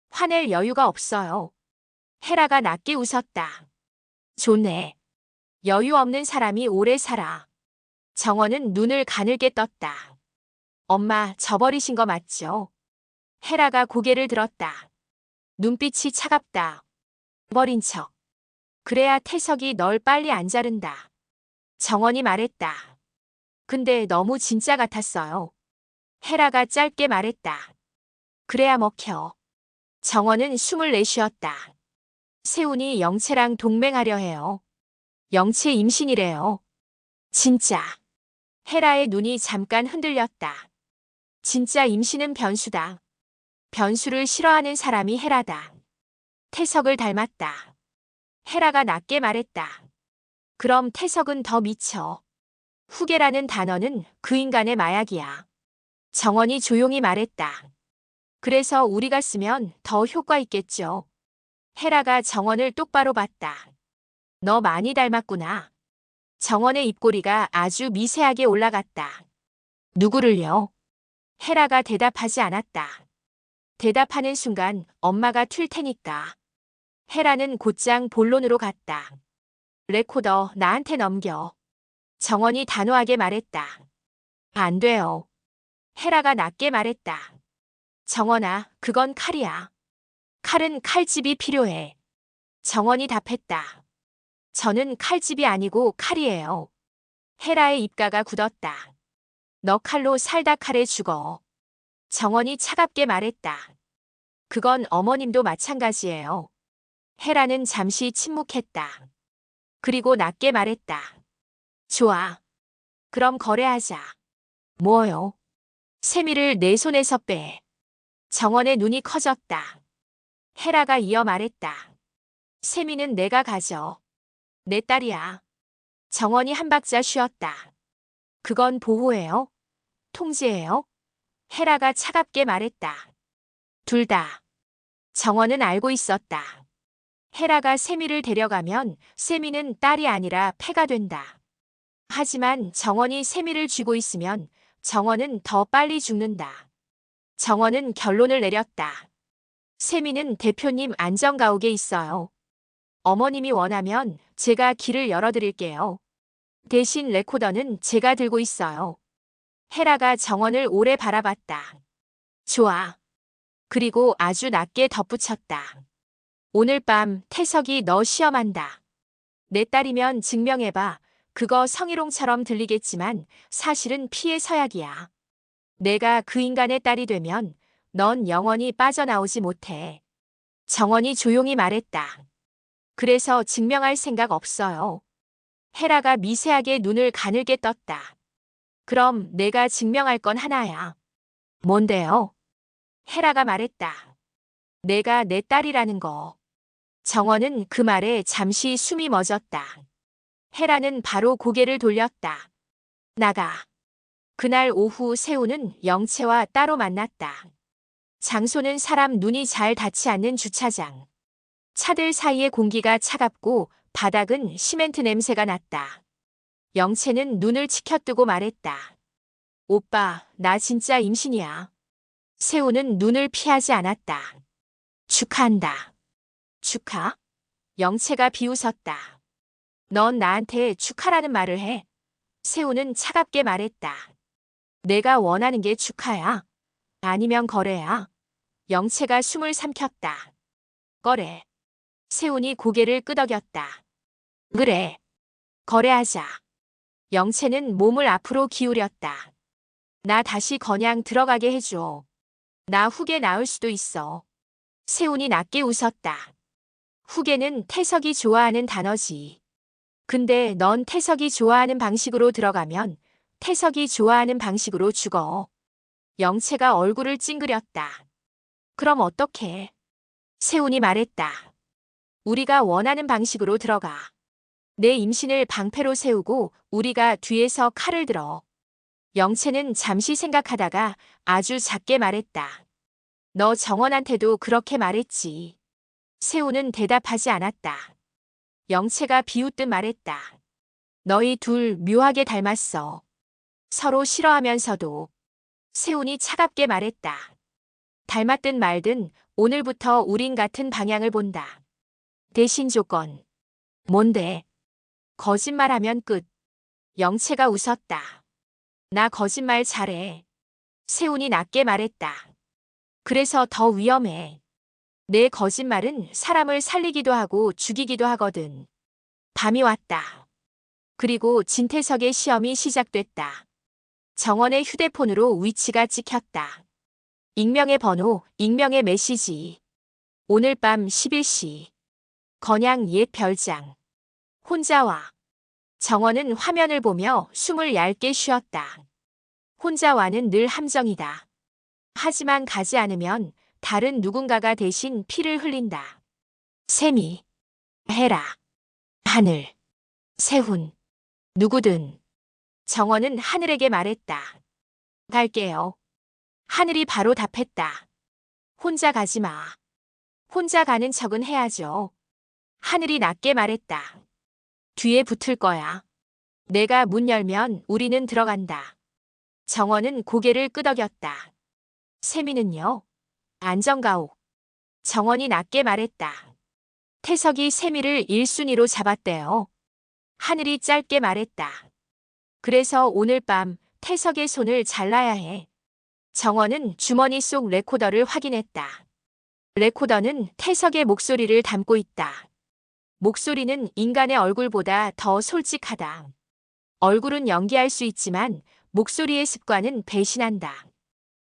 화낼 여유가 없어요. 헤라가 낮게 웃었다. 좋네. 여유 없는 사람이 오래 살아. 정원은 눈을 가늘게 떴다. 엄마 저버리신 거 맞죠? 헤라가 고개를 들었다. 눈빛이 차갑다. 버린 척. 그래야 태석이 널 빨리 안 자른다. 정원이 말했다. 근데 너무 진짜 같았어요. 헤라가 짧게 말했다. 그래야 먹혀. 정원은 숨을 내쉬었다. 세훈이 영채랑 동맹하려 해요. 영채 임신이래요. 진짜. 헤라의 눈이 잠깐 흔들렸다. 진짜 임신은 변수다. 변수를 싫어하는 사람이 헤라다. 태석을 닮았다. 헤라가 낮게 말했다. 그럼 태석은 더 미쳐. 후계라는 단어는 그 인간의 마약이야. 정원이 조용히 말했다. 그래서 우리가 쓰면 더 효과 있겠죠. 헤라가 정원을 똑바로 봤다. 너 많이 닮았구나. 정원의 입꼬리가 아주 미세하게 올라갔다. 누구를요? 헤라가 대답하지 않았다. 대답하는 순간 엄마가 튈 테니까. 헤라는 곧장 본론으로 갔다. 레코더 나한테 넘겨. 정원이 단호하게 말했다. 안 돼요. 헤라가 낮게 말했다. 정원아, 그건 칼이야. 칼은 칼집이 필요해. 정원이 답했다. 저는 칼집이 아니고 칼이에요. 헤라의 입가가 굳었다. 너 칼로 살다 칼에 죽어. 정원이 차갑게 말했다. 그건 어머님도 마찬가지예요. 헤라는 잠시 침묵했다. 그리고 낮게 말했다. 좋아. 그럼 거래하자. 뭐요? 세미를 내 손에서 빼. 정원의 눈이 커졌다. 헤라가 이어 말했다. 세미는 내가 가져. 내 딸이야. 정원이 한 박자 쉬었다. 그건 보호예요? 통제예요? 헤라가 차갑게 말했다. 둘 다. 정원은 알고 있었다. 헤라가 세미를 데려가면 세미는 딸이 아니라 패가 된다. 하지만 정원이 세미를 쥐고 있으면 정원은 더 빨리 죽는다. 정원은 결론을 내렸다. 세미는 대표님 안전가옥에 있어요. 어머님이 원하면 제가 길을 열어드릴게요. 대신 레코더는 제가 들고 있어요. 헤라가 정원을 오래 바라봤다. 좋아. 그리고 아주 낮게 덧붙였다. 오늘 밤 태석이 너 시험한다. 내 딸이면 증명해봐. 그거 성희롱처럼 들리겠지만 사실은 피해 서약이야. 내가 그 인간의 딸이 되면 넌 영원히 빠져나오지 못해. 정원이 조용히 말했다. 그래서 증명할 생각 없어요. 헤라가 미세하게 눈을 가늘게 떴다. 그럼 내가 증명할 건 하나야. 뭔데요? 헤라가 말했다. 내가 내 딸이라는 거. 정원은 그 말에 잠시 숨이 멎었다. 헤라는 바로 고개를 돌렸다. 나가. 그날 오후 세우는 영채와 따로 만났다. 장소는 사람 눈이 잘 닿지 않는 주차장. 차들 사이의 공기가 차갑고 바닥은 시멘트 냄새가 났다. 영채는 눈을 치켜뜨고 말했다. 오빠, 나 진짜 임신이야. 세우는 눈을 피하지 않았다. 축하한다. 축하? 영채가 비웃었다. 넌 나한테 축하라는 말을 해. 세우는 차갑게 말했다. 내가 원하는 게 축하야. 아니면 거래야. 영채가 숨을 삼켰다. 거래. 세훈이 고개를 끄덕였다. 그래. 거래하자. 영채는 몸을 앞으로 기울였다. 나 다시 건양 들어가게 해줘. 나 후계 나을 수도 있어. 세훈이 낮게 웃었다. 후계는 태석이 좋아하는 단어지. 근데 넌 태석이 좋아하는 방식으로 들어가면 태석이 좋아하는 방식으로 죽어. 영채가 얼굴을 찡그렸다. 그럼 어떡해? 세훈이 말했다. 우리가 원하는 방식으로 들어가. 내 임신을 방패로 세우고 우리가 뒤에서 칼을 들어. 영채는 잠시 생각하다가 아주 작게 말했다. 너 정원한테도 그렇게 말했지. 세훈은 대답하지 않았다. 영채가 비웃듯 말했다. 너희 둘 묘하게 닮았어. 서로 싫어하면서도. 세훈이 차갑게 말했다. 닮았든 말든 오늘부터 우린 같은 방향을 본다. 대신 조건. 뭔데? 거짓말하면 끝. 영채가 웃었다. 나 거짓말 잘해. 세훈이 낮게 말했다. 그래서 더 위험해. 내 거짓말은 사람을 살리기도 하고 죽이기도 하거든. 밤이 왔다. 그리고 진태석의 시험이 시작됐다. 정원의 휴대폰으로 위치가 찍혔다. 익명의 번호, 익명의 메시지. 오늘 밤 11시. 건양 옛 별장. 혼자 와. 정원은 화면을 보며 숨을 얇게 쉬었다. 혼자 와는 늘 함정이다. 하지만 가지 않으면 다른 누군가가 대신 피를 흘린다. 세미, 헤라, 하늘, 세훈, 누구든. 정원은 하늘에게 말했다. 갈게요. 하늘이 바로 답했다. 혼자 가지 마. 혼자 가는 척은 해야죠. 하늘이 낮게 말했다. 뒤에 붙을 거야. 내가 문 열면 우리는 들어간다. 정원은 고개를 끄덕였다. 세미는요? 안정가옥. 정원이 낮게 말했다. 태석이 세미를 1순위로 잡았대요. 하늘이 짧게 말했다. 그래서 오늘 밤 태석의 손을 잘라야 해. 정원은 주머니 속 레코더를 확인했다. 레코더는 태석의 목소리를 담고 있다. 목소리는 인간의 얼굴보다 더 솔직하다. 얼굴은 연기할 수 있지만 목소리의 습관은 배신한다.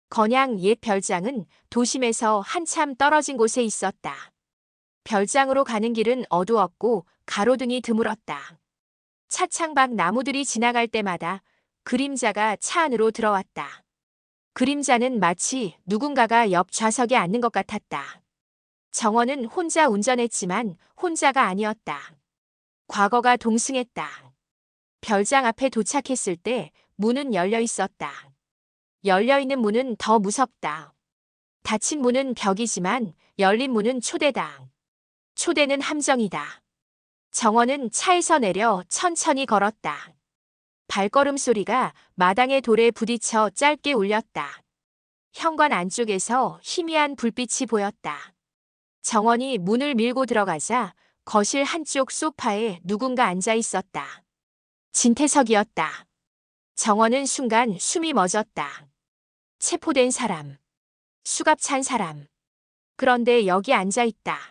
건양 옛 별장은 도심에서 한참 떨어진 곳에 있었다. 별장으로 가는 길은 어두웠고 가로등이 드물었다. 차창 밖 나무들이 지나갈 때마다 그림자가 차 안으로 들어왔다. 그림자는 마치 누군가가 옆 좌석에 앉는 것 같았다. 정원은 혼자 운전했지만 혼자가 아니었다. 과거가 동승했다. 별장 앞에 도착했을 때 문은 열려 있었다. 열려있는 문은 더 무섭다. 닫힌 문은 벽이지만 열린 문은 초대다. 초대는 함정이다. 정원은 차에서 내려 천천히 걸었다. 발걸음 소리가 마당의 돌에 부딪혀 짧게 울렸다. 현관 안쪽에서 희미한 불빛이 보였다. 정원이 문을 밀고 들어가자 거실 한쪽 소파에 누군가 앉아 있었다. 진태석이었다. 정원은 순간 숨이 멎었다. 체포된 사람. 수갑 찬 사람. 그런데 여기 앉아 있다.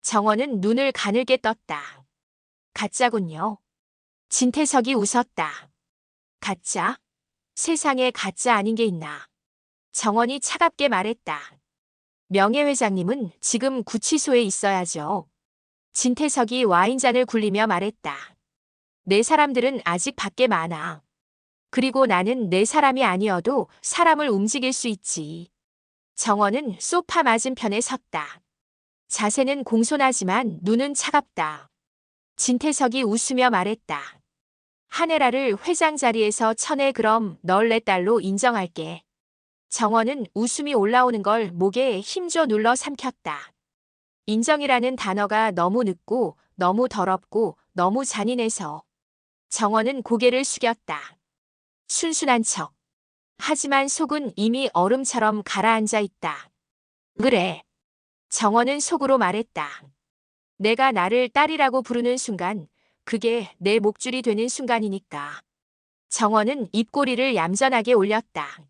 정원은 눈을 가늘게 떴다. 가짜군요. 진태석이 웃었다. 가짜? 세상에 가짜 아닌 게 있나. 정원이 차갑게 말했다. 명예회장님은 지금 구치소에 있어야죠. 진태석이 와인잔을 굴리며 말했다. 내 사람들은 아직 밖에 많아. 그리고 나는 내 사람이 아니어도 사람을 움직일 수 있지. 정원은 소파 맞은편에 섰다. 자세는 공손하지만 눈은 차갑다. 진태석이 웃으며 말했다. 하늘아를 회장 자리에서 쳐내. 그럼 널 내 딸로 인정할게. 정원은 웃음이 올라오는 걸 목에 힘줘 눌러 삼켰다. 인정이라는 단어가 너무 늦고 너무 더럽고 너무 잔인해서 정원은 고개를 숙였다. 순순한 척. 하지만 속은 이미 얼음처럼 가라앉아 있다. 그래. 정원은 속으로 말했다. 내가 나를 딸이라고 부르는 순간 그게 내 목줄이 되는 순간이니까. 정원은 입꼬리를 얌전하게 올렸다.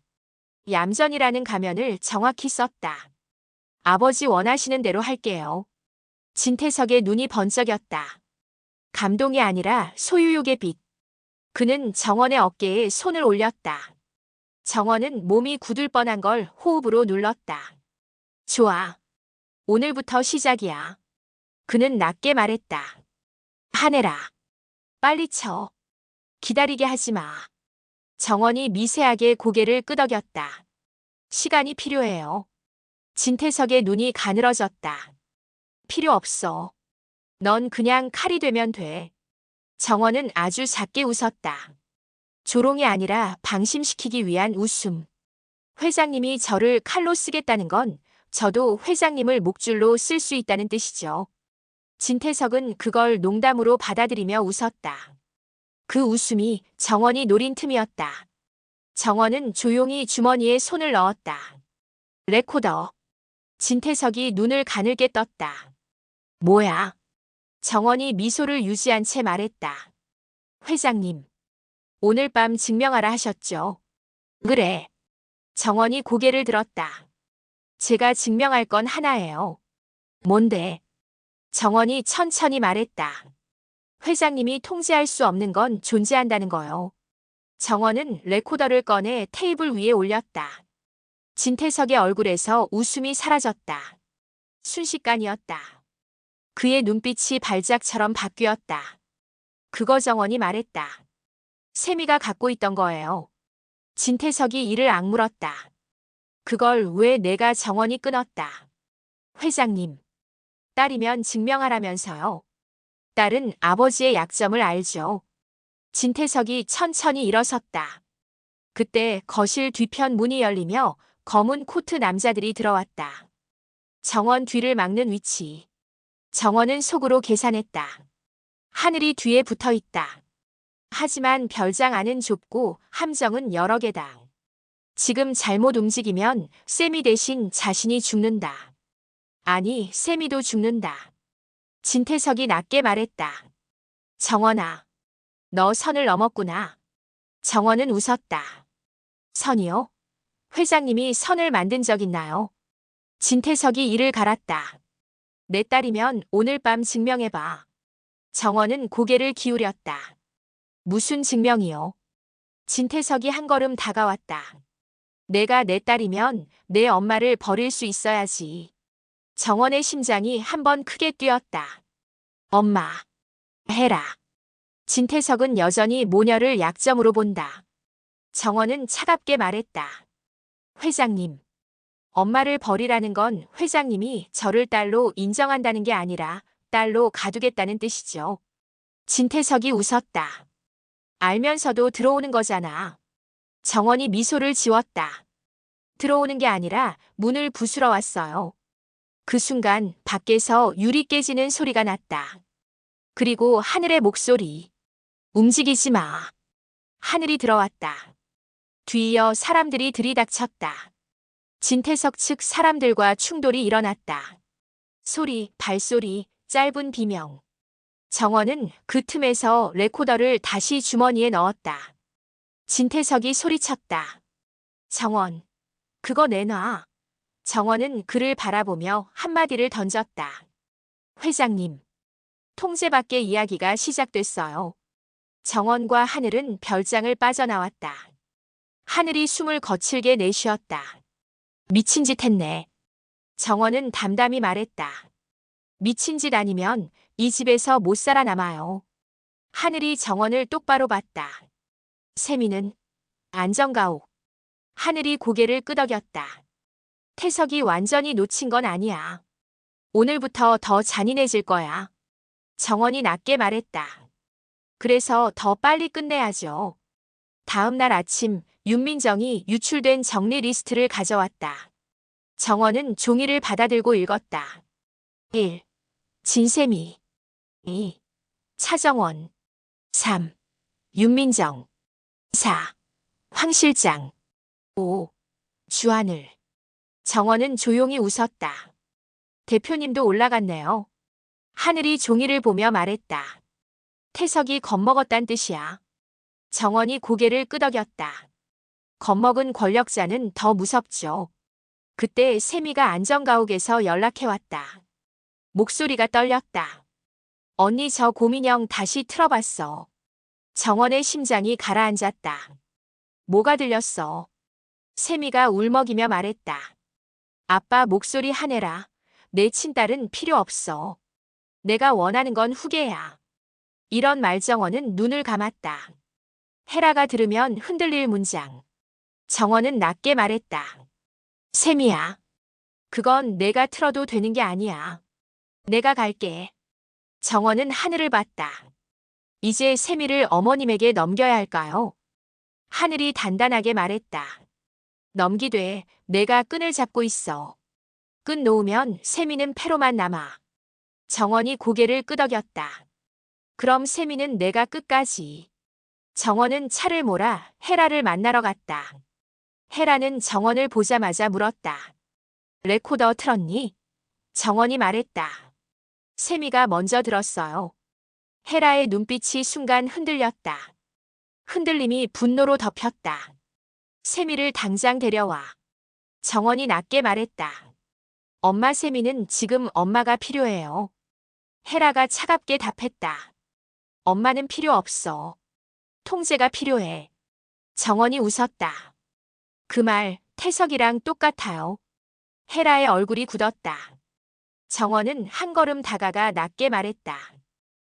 얌전이라는 가면을 정확히 썼다. 아버지 원하시는 대로 할게요. 진태석의 눈이 번쩍였다. 감동이 아니라 소유욕의 빛. 그는 정원의 어깨에 손을 올렸다. 정원은 몸이 굳을 뻔한 걸 호흡으로 눌렀다. 좋아. 오늘부터 시작이야. 그는 낮게 말했다. 하늘아. 빨리 쳐. 기다리게 하지 마. 정원이 미세하게 고개를 끄덕였다. 시간이 필요해요. 진태석의 눈이 가늘어졌다. 필요 없어. 넌 그냥 칼이 되면 돼. 정원은 아주 작게 웃었다. 조롱이 아니라 방심시키기 위한 웃음. 회장님이 저를 칼로 쓰겠다는 건 저도 회장님을 목줄로 쓸 수 있다는 뜻이죠. 진태석은 그걸 농담으로 받아들이며 웃었다. 그 웃음이 정원이 노린 틈이었다. 정원은 조용히 주머니에 손을 넣었다. 레코더. 진태석이 눈을 가늘게 떴다. 뭐야? 정원이 미소를 유지한 채 말했다. 회장님. 오늘 밤 증명하라 하셨죠? 그래. 정원이 고개를 들었다. 제가 증명할 건 하나예요. 뭔데? 정원이 천천히 말했다. 회장님이 통제할 수 없는 건 존재한다는 거요. 정원은 레코더를 꺼내 테이블 위에 올렸다. 진태석의 얼굴에서 웃음이 사라졌다. 순식간이었다. 그의 눈빛이 발작처럼 바뀌었다. 그거 정원이 말했다. 세미가 갖고 있던 거예요. 진태석이 이를 악물었다. 그걸 왜 내가 정원이 끊었다. 회장님. 딸이면 증명하라면서요. 딸은 아버지의 약점을 알죠. 진태석이 천천히 일어섰다. 그때 거실 뒤편 문이 열리며 검은 코트 남자들이 들어왔다. 정원 뒤를 막는 위치. 정원은 속으로 계산했다. 하늘이 뒤에 붙어 있다. 하지만 별장 안은 좁고 함정은 여러 개다. 지금 잘못 움직이면 세미 대신 자신이 죽는다. 아니, 세미도 죽는다. 진태석이 낮게 말했다. 정원아, 너 선을 넘었구나. 정원은 웃었다. 선이요? 회장님이 선을 만든 적 있나요? 진태석이 이를 갈았다. 내 딸이면 오늘 밤 증명해봐. 정원은 고개를 기울였다. 무슨 증명이요? 진태석이 한 걸음 다가왔다. 내가 내 딸이면 내 엄마를 버릴 수 있어야지. 정원의 심장이 한 번 크게 뛰었다. 엄마. 해라. 진태석은 여전히 모녀를 약점으로 본다. 정원은 차갑게 말했다. 회장님. 엄마를 버리라는 건 회장님이 저를 딸로 인정한다는 게 아니라 딸로 가두겠다는 뜻이죠. 진태석이 웃었다. 알면서도 들어오는 거잖아. 정원이 미소를 지웠다. 들어오는 게 아니라 문을 부수러 왔어요. 그 순간 밖에서 유리 깨지는 소리가 났다. 그리고 하늘의 목소리. 움직이지 마. 하늘이 들어왔다. 뒤이어 사람들이 들이닥쳤다. 진태석 측 사람들과 충돌이 일어났다. 소리, 발소리, 짧은 비명. 정원은 그 틈에서 레코더를 다시 주머니에 넣었다. 진태석이 소리쳤다. 정원, 그거 내놔. 정원은 그를 바라보며 한마디를 던졌다. 회장님, 통제 밖의 이야기가 시작됐어요. 정원과 하늘은 별장을 빠져나왔다. 하늘이 숨을 거칠게 내쉬었다. 미친 짓 했네. 정원은 담담히 말했다. 미친 짓 아니면 이 집에서 못 살아남아요. 하늘이 정원을 똑바로 봤다. 세미는 안정가옥. 하늘이 고개를 끄덕였다. 태석이 완전히 놓친 건 아니야. 오늘부터 더 잔인해질 거야. 정원이 낮게 말했다. 그래서 더 빨리 끝내야죠. 다음 날 아침 윤민정이 유출된 정리 리스트를 가져왔다. 정원은 종이를 받아들고 읽었다. 1. 진세미. 2. 차정원. 3. 윤민정. 4. 황 실장. 5. 주하늘. 정원은 조용히 웃었다. 대표님도 올라갔네요. 하늘이 종이를 보며 말했다. 태석이 겁먹었단 뜻이야. 정원이 고개를 끄덕였다. 겁먹은 권력자는 더 무섭죠. 그때 세미가 안전가옥에서 연락해왔다. 목소리가 떨렸다. 언니 저 고민형 다시 틀어봤어. 정원의 심장이 가라앉았다. 뭐가 들렸어? 세미가 울먹이며 말했다. 아빠 목소리 하네라. 내 친딸은 필요 없어. 내가 원하는 건 후계야. 이런 말 정원은 눈을 감았다. 헤라가 들으면 흔들릴 문장. 정원은 낮게 말했다. 세미야. 그건 내가 틀어도 되는 게 아니야. 내가 갈게. 정원은 하늘을 봤다. 이제 세미를 어머님에게 넘겨야 할까요? 하늘이 단단하게 말했다. 넘기되 내가 끈을 잡고 있어. 끈 놓으면 세미는 폐로만 남아. 정원이 고개를 끄덕였다. 그럼 세미는 내가 끝까지. 정원은 차를 몰아 헤라를 만나러 갔다. 헤라는 정원을 보자마자 물었다. 레코더 틀었니? 정원이 말했다. 세미가 먼저 들었어요. 헤라의 눈빛이 순간 흔들렸다. 흔들림이 분노로 덮였다. 세미를 당장 데려와. 정원이 낮게 말했다. 엄마 세미는 지금 엄마가 필요해요. 헤라가 차갑게 답했다. 엄마는 필요 없어. 통제가 필요해. 정원이 웃었다. 그 말 태석이랑 똑같아요. 헤라의 얼굴이 굳었다. 정원은 한 걸음 다가가 낮게 말했다.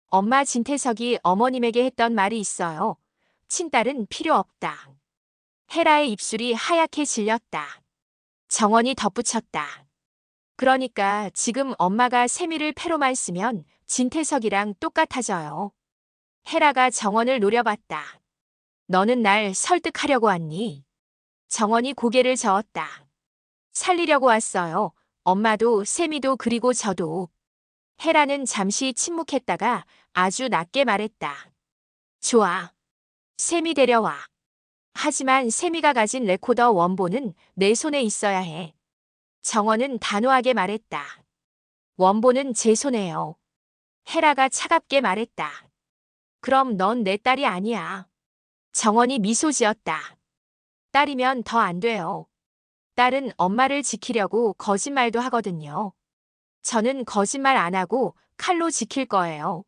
엄마 진태석이 어머님에게 했던 말이 있어요. 친딸은 필요 없다. 헤라의 입술이 하얗게 질렸다. 정원이 덧붙였다. 그러니까 지금 엄마가 세미를 패로만 쓰면 진태석이랑 똑같아져요. 헤라가 정원을 노려봤다. 너는 날 설득하려고 왔니? 정원이 고개를 저었다. 살리려고 왔어요. 엄마도 세미도 그리고 저도. 헤라는 잠시 침묵했다가 아주 낮게 말했다. 좋아. 세미 데려와. 하지만 세미가 가진 레코더 원본은 내 손에 있어야 해. 정원은 단호하게 말했다. 원본은 제 손에요. 헤라가 차갑게 말했다. 그럼 넌 내 딸이 아니야. 정원이 미소 지었다. 딸이면 더 안 돼요. 딸은 엄마를 지키려고 거짓말도 하거든요. 저는 거짓말 안 하고 칼로 지킬 거예요.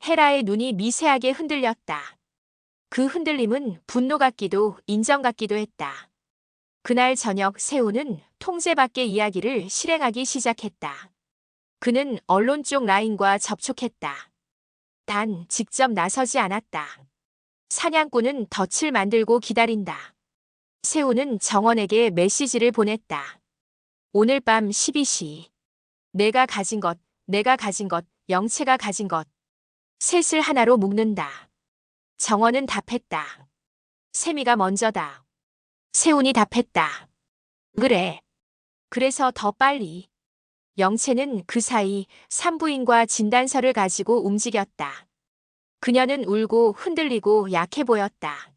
헤라의 눈이 미세하게 흔들렸다. 그 흔들림은 분노 같기도 인정 같기도 했다. 그날 저녁 세훈은 통제 밖의 이야기를 실행하기 시작했다. 그는 언론 쪽 라인과 접촉했다. 단 직접 나서지 않았다. 사냥꾼은 덫을 만들고 기다린다. 세훈은 정원에게 메시지를 보냈다. 오늘 밤 12시. 내가 가진 것, 내가 가진 것, 영채가 가진 것. 셋을 하나로 묶는다. 정원은 답했다. 세미가 먼저다. 세훈이 답했다. 그래. 그래서 더 빨리. 영채는 그 사이 산부인과 진단서를 가지고 움직였다. 그녀는 울고 흔들리고 약해 보였다.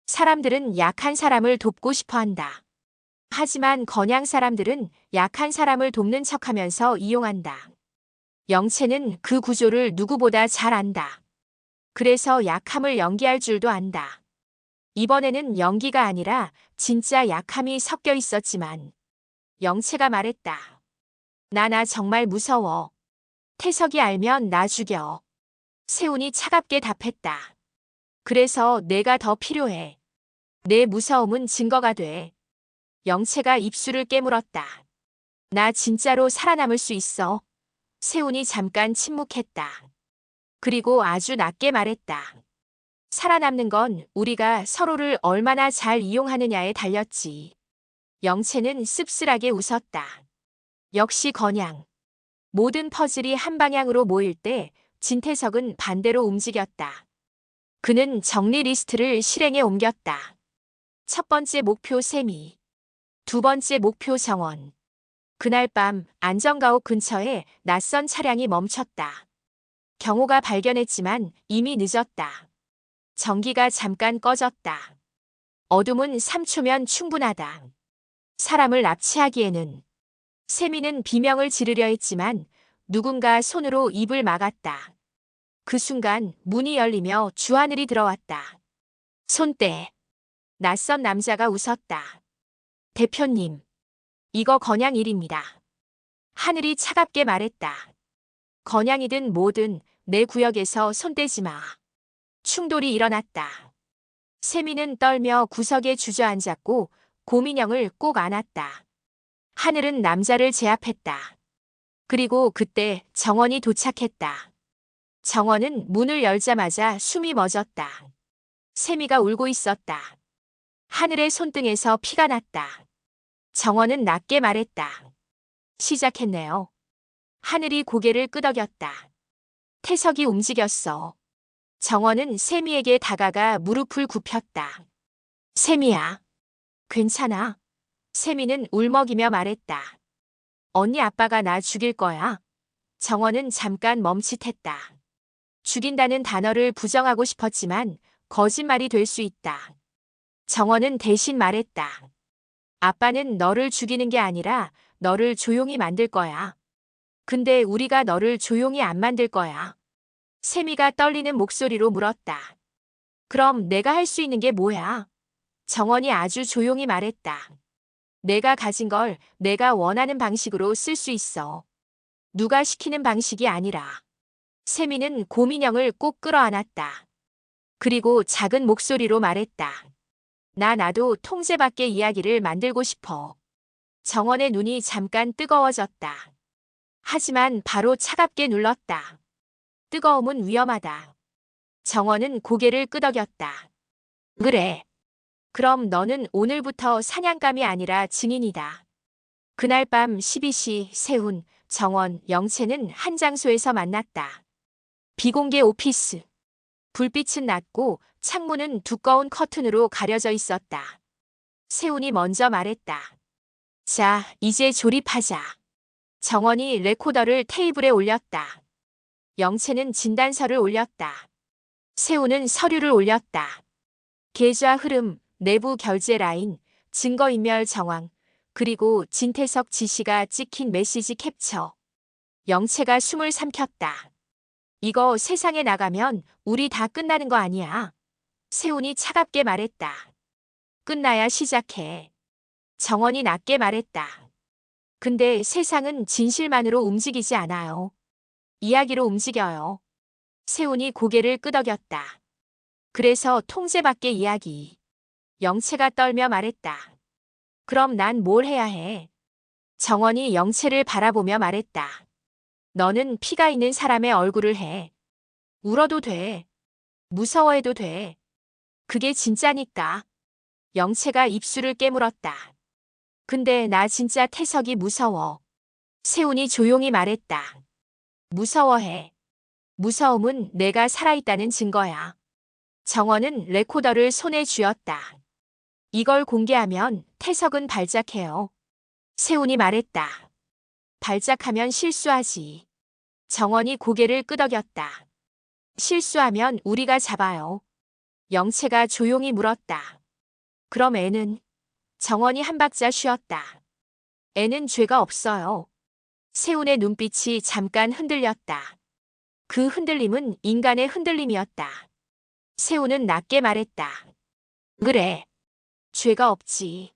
사람들은 약한 사람을 돕고 싶어 한다. 하지만 건양 사람들은 약한 사람을 돕는 척하면서 이용한다. 영채는 그 구조를 누구보다 잘 안다. 그래서 약함을 연기할 줄도 안다. 이번에는 연기가 아니라 진짜 약함이 섞여 있었지만 영채가 말했다. 나 정말 무서워. 태석이 알면 나 죽여. 세훈이 차갑게 답했다. 그래서 내가 더 필요해. 내 무서움은 증거가 돼. 영채가 입술을 깨물었다. 나 진짜로 살아남을 수 있어. 세훈이 잠깐 침묵했다. 그리고 아주 낮게 말했다. 살아남는 건 우리가 서로를 얼마나 잘 이용하느냐에 달렸지. 영채는 씁쓸하게 웃었다. 역시 건양. 모든 퍼즐이 한 방향으로 모일 때 진태석은 반대로 움직였다. 그는 정리 리스트를 실행에 옮겼다. 첫 번째 목표 세미. 두 번째 목표 정원. 그날 밤 안전가옥 근처에 낯선 차량이 멈췄다. 경호가 발견했지만 이미 늦었다. 전기가 잠깐 꺼졌다. 어둠은 3초면 충분하다. 사람을 납치하기에는. 세미는 비명을 지르려 했지만 누군가 손으로 입을 막았다. 그 순간 문이 열리며 주하늘이 들어왔다. 손때. 낯선 남자가 웃었다. 대표님, 이거 건양 일입니다. 하늘이 차갑게 말했다. 건양이든 뭐든 내 구역에서 손대지 마. 충돌이 일어났다. 세미는 떨며 구석에 주저앉았고 고민형을 꼭 안았다. 하늘은 남자를 제압했다. 그리고 그때 정원이 도착했다. 정원은 문을 열자마자 숨이 멎었다. 세미가 울고 있었다. 하늘의 손등에서 피가 났다. 정원은 낮게 말했다. 시작했네요. 하늘이 고개를 끄덕였다. 태석이 움직였어. 정원은 세미에게 다가가 무릎을 굽혔다. 세미야, 괜찮아. 세미는 울먹이며 말했다. 언니 아빠가 나 죽일 거야. 정원은 잠깐 멈칫했다. 죽인다는 단어를 부정하고 싶었지만 거짓말이 될 수 있다. 정원은 대신 말했다. 아빠는 너를 죽이는 게 아니라 너를 조용히 만들 거야. 근데 우리가 너를 조용히 안 만들 거야. 세미가 떨리는 목소리로 물었다. 그럼 내가 할 수 있는 게 뭐야? 정원이 아주 조용히 말했다. 내가 가진 걸 내가 원하는 방식으로 쓸 수 있어. 누가 시키는 방식이 아니라. 세미는 고민형을 꼭 끌어안았다. 그리고 작은 목소리로 말했다. 나도 통제 밖의 이야기를 만들고 싶어. 정원의 눈이 잠깐 뜨거워졌다. 하지만 바로 차갑게 눌렀다. 뜨거움은 위험하다. 정원은 고개를 끄덕였다. 그래. 그럼 너는 오늘부터 사냥감이 아니라 증인이다. 그날 밤 12시 세훈, 정원, 영채는 한 장소에서 만났다. 비공개 오피스. 불빛은 낮고 창문은 두꺼운 커튼으로 가려져 있었다. 세훈이 먼저 말했다. 자, 이제 조립하자. 정원이 레코더를 테이블에 올렸다. 영채는 진단서를 올렸다. 세훈은 서류를 올렸다. 계좌 흐름, 내부 결제 라인, 증거인멸 정황, 그리고 진태석 지시가 찍힌 메시지 캡처. 영채가 숨을 삼켰다. 이거 세상에 나가면 우리 다 끝나는 거 아니야. 세훈이 차갑게 말했다. 끝나야 시작해. 정원이 낮게 말했다. 근데 세상은 진실만으로 움직이지 않아요. 이야기로 움직여요. 세훈이 고개를 끄덕였다. 그래서 통제 밖의 이야기. 영채가 떨며 말했다. 그럼 난 뭘 해야 해? 정원이 영채를 바라보며 말했다. 너는 피가 있는 사람의 얼굴을 해. 울어도 돼. 무서워해도 돼. 그게 진짜니까. 영채가 입술을 깨물었다. 근데 나 진짜 태석이 무서워. 세훈이 조용히 말했다. 무서워해. 무서움은 내가 살아있다는 증거야. 정원은 레코더를 손에 쥐었다. 이걸 공개하면 태석은 발작해요. 세훈이 말했다. 발작하면 실수하지. 정원이 고개를 끄덕였다. 실수하면 우리가 잡아요. 영채가 조용히 물었다. 그럼 애는? 정원이 한 박자 쉬었다. 애는 죄가 없어요. 세훈의 눈빛이 잠깐 흔들렸다. 그 흔들림은 인간의 흔들림이었다. 세훈은 낮게 말했다. 그래. 죄가 없지.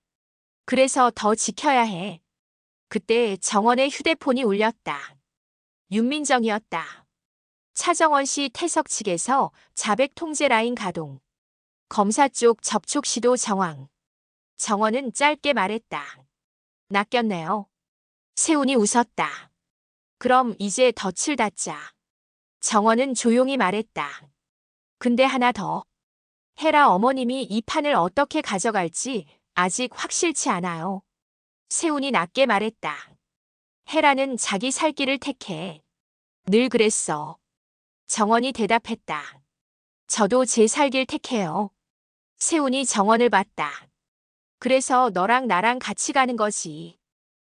그래서 더 지켜야 해. 그때 정원의 휴대폰이 울렸다. 윤민정이었다. 차정원 씨 태석 측에서 자백 통제 라인 가동. 검사 쪽 접촉 시도 정황. 정원은 짧게 말했다. 낚였네요. 세훈이 웃었다. 그럼 이제 덫을 닫자. 정원은 조용히 말했다. 근데 하나 더. 헤라 어머님이 이 판을 어떻게 가져갈지 아직 확실치 않아요. 세훈이 낮게 말했다. 헤라는 자기 살 길을 택해. 늘 그랬어. 정원이 대답했다. 저도 제 살 길 택해요. 세훈이 정원을 봤다. 그래서 너랑 나랑 같이 가는 거지.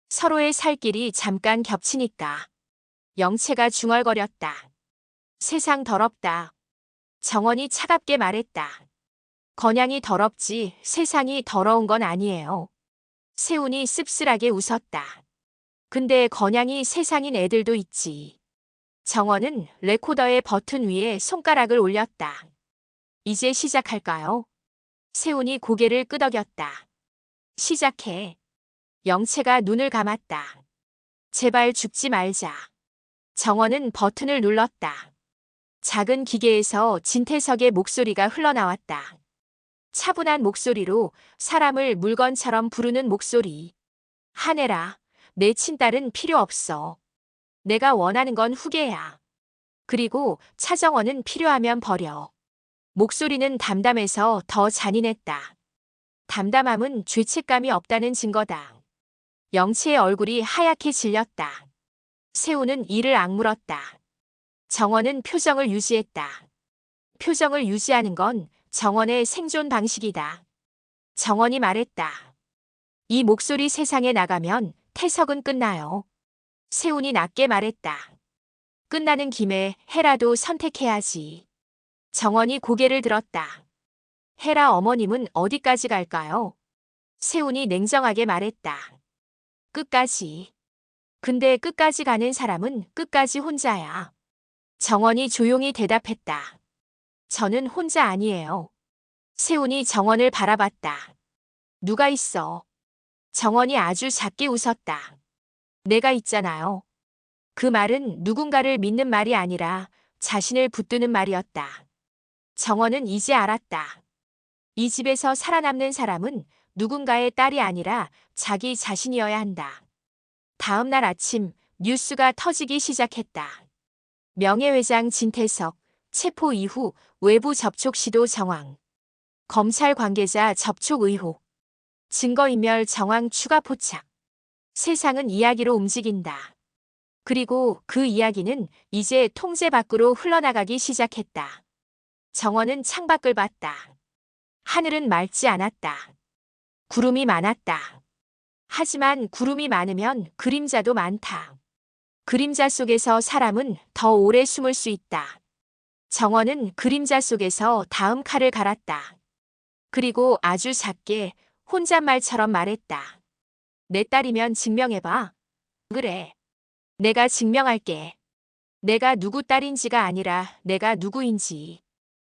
서로의 살 길이 잠깐 겹치니까. 영채가 중얼거렸다. 세상 더럽다. 정원이 차갑게 말했다. 건양이 더럽지 세상이 더러운 건 아니에요. 세훈이 씁쓸하게 웃었다. 근데 건양이 세상인 애들도 있지. 정원은 레코더의 버튼 위에 손가락을 올렸다. 이제 시작할까요? 세훈이 고개를 끄덕였다. 시작해. 영채가 눈을 감았다. 제발 죽지 말자. 정원은 버튼을 눌렀다. 작은 기계에서 진태석의 목소리가 흘러나왔다. 차분한 목소리로 사람을 물건처럼 부르는 목소리. 하늘아, 내 친딸은 필요 없어. 내가 원하는 건 후계야. 그리고 차정원은 필요하면 버려. 목소리는 담담해서 더 잔인했다. 담담함은 죄책감이 없다는 증거다. 영채의 얼굴이 하얗게 질렸다. 세훈은 이를 악물었다. 정원은 표정을 유지했다. 표정을 유지하는 건 정원의 생존 방식이다. 정원이 말했다. 이 목소리 세상에 나가면 태석은 끝나요. 세훈이 낮게 말했다. 끝나는 김에 헤라도 선택해야지. 정원이 고개를 들었다. 헤라 어머님은 어디까지 갈까요? 세훈이 냉정하게 말했다. 끝까지. 근데 끝까지 가는 사람은 끝까지 혼자야. 정원이 조용히 대답했다. 저는 혼자 아니에요. 세훈이 정원을 바라봤다. 누가 있어? 정원이 아주 작게 웃었다. 내가 있잖아요. 그 말은 누군가를 믿는 말이 아니라 자신을 붙드는 말이었다. 정원은 이제 알았다. 이 집에서 살아남는 사람은 누군가의 딸이 아니라 자기 자신이어야 한다. 다음 날 아침 뉴스가 터지기 시작했다. 명예회장 진태석, 체포 이후 외부 접촉 시도 정황. 검찰 관계자 접촉 의혹. 증거인멸 정황 추가 포착. 세상은 이야기로 움직인다. 그리고 그 이야기는 이제 통제 밖으로 흘러나가기 시작했다. 정원은 창밖을 봤다. 하늘은 맑지 않았다. 구름이 많았다. 하지만 구름이 많으면 그림자도 많다. 그림자 속에서 사람은 더 오래 숨을 수 있다. 정원은 그림자 속에서 다음 칼을 갈았다. 그리고 아주 작게 혼잣말처럼 말했다. 내 딸이면 증명해봐. 그래. 내가 증명할게. 내가 누구 딸인지가 아니라 내가 누구인지.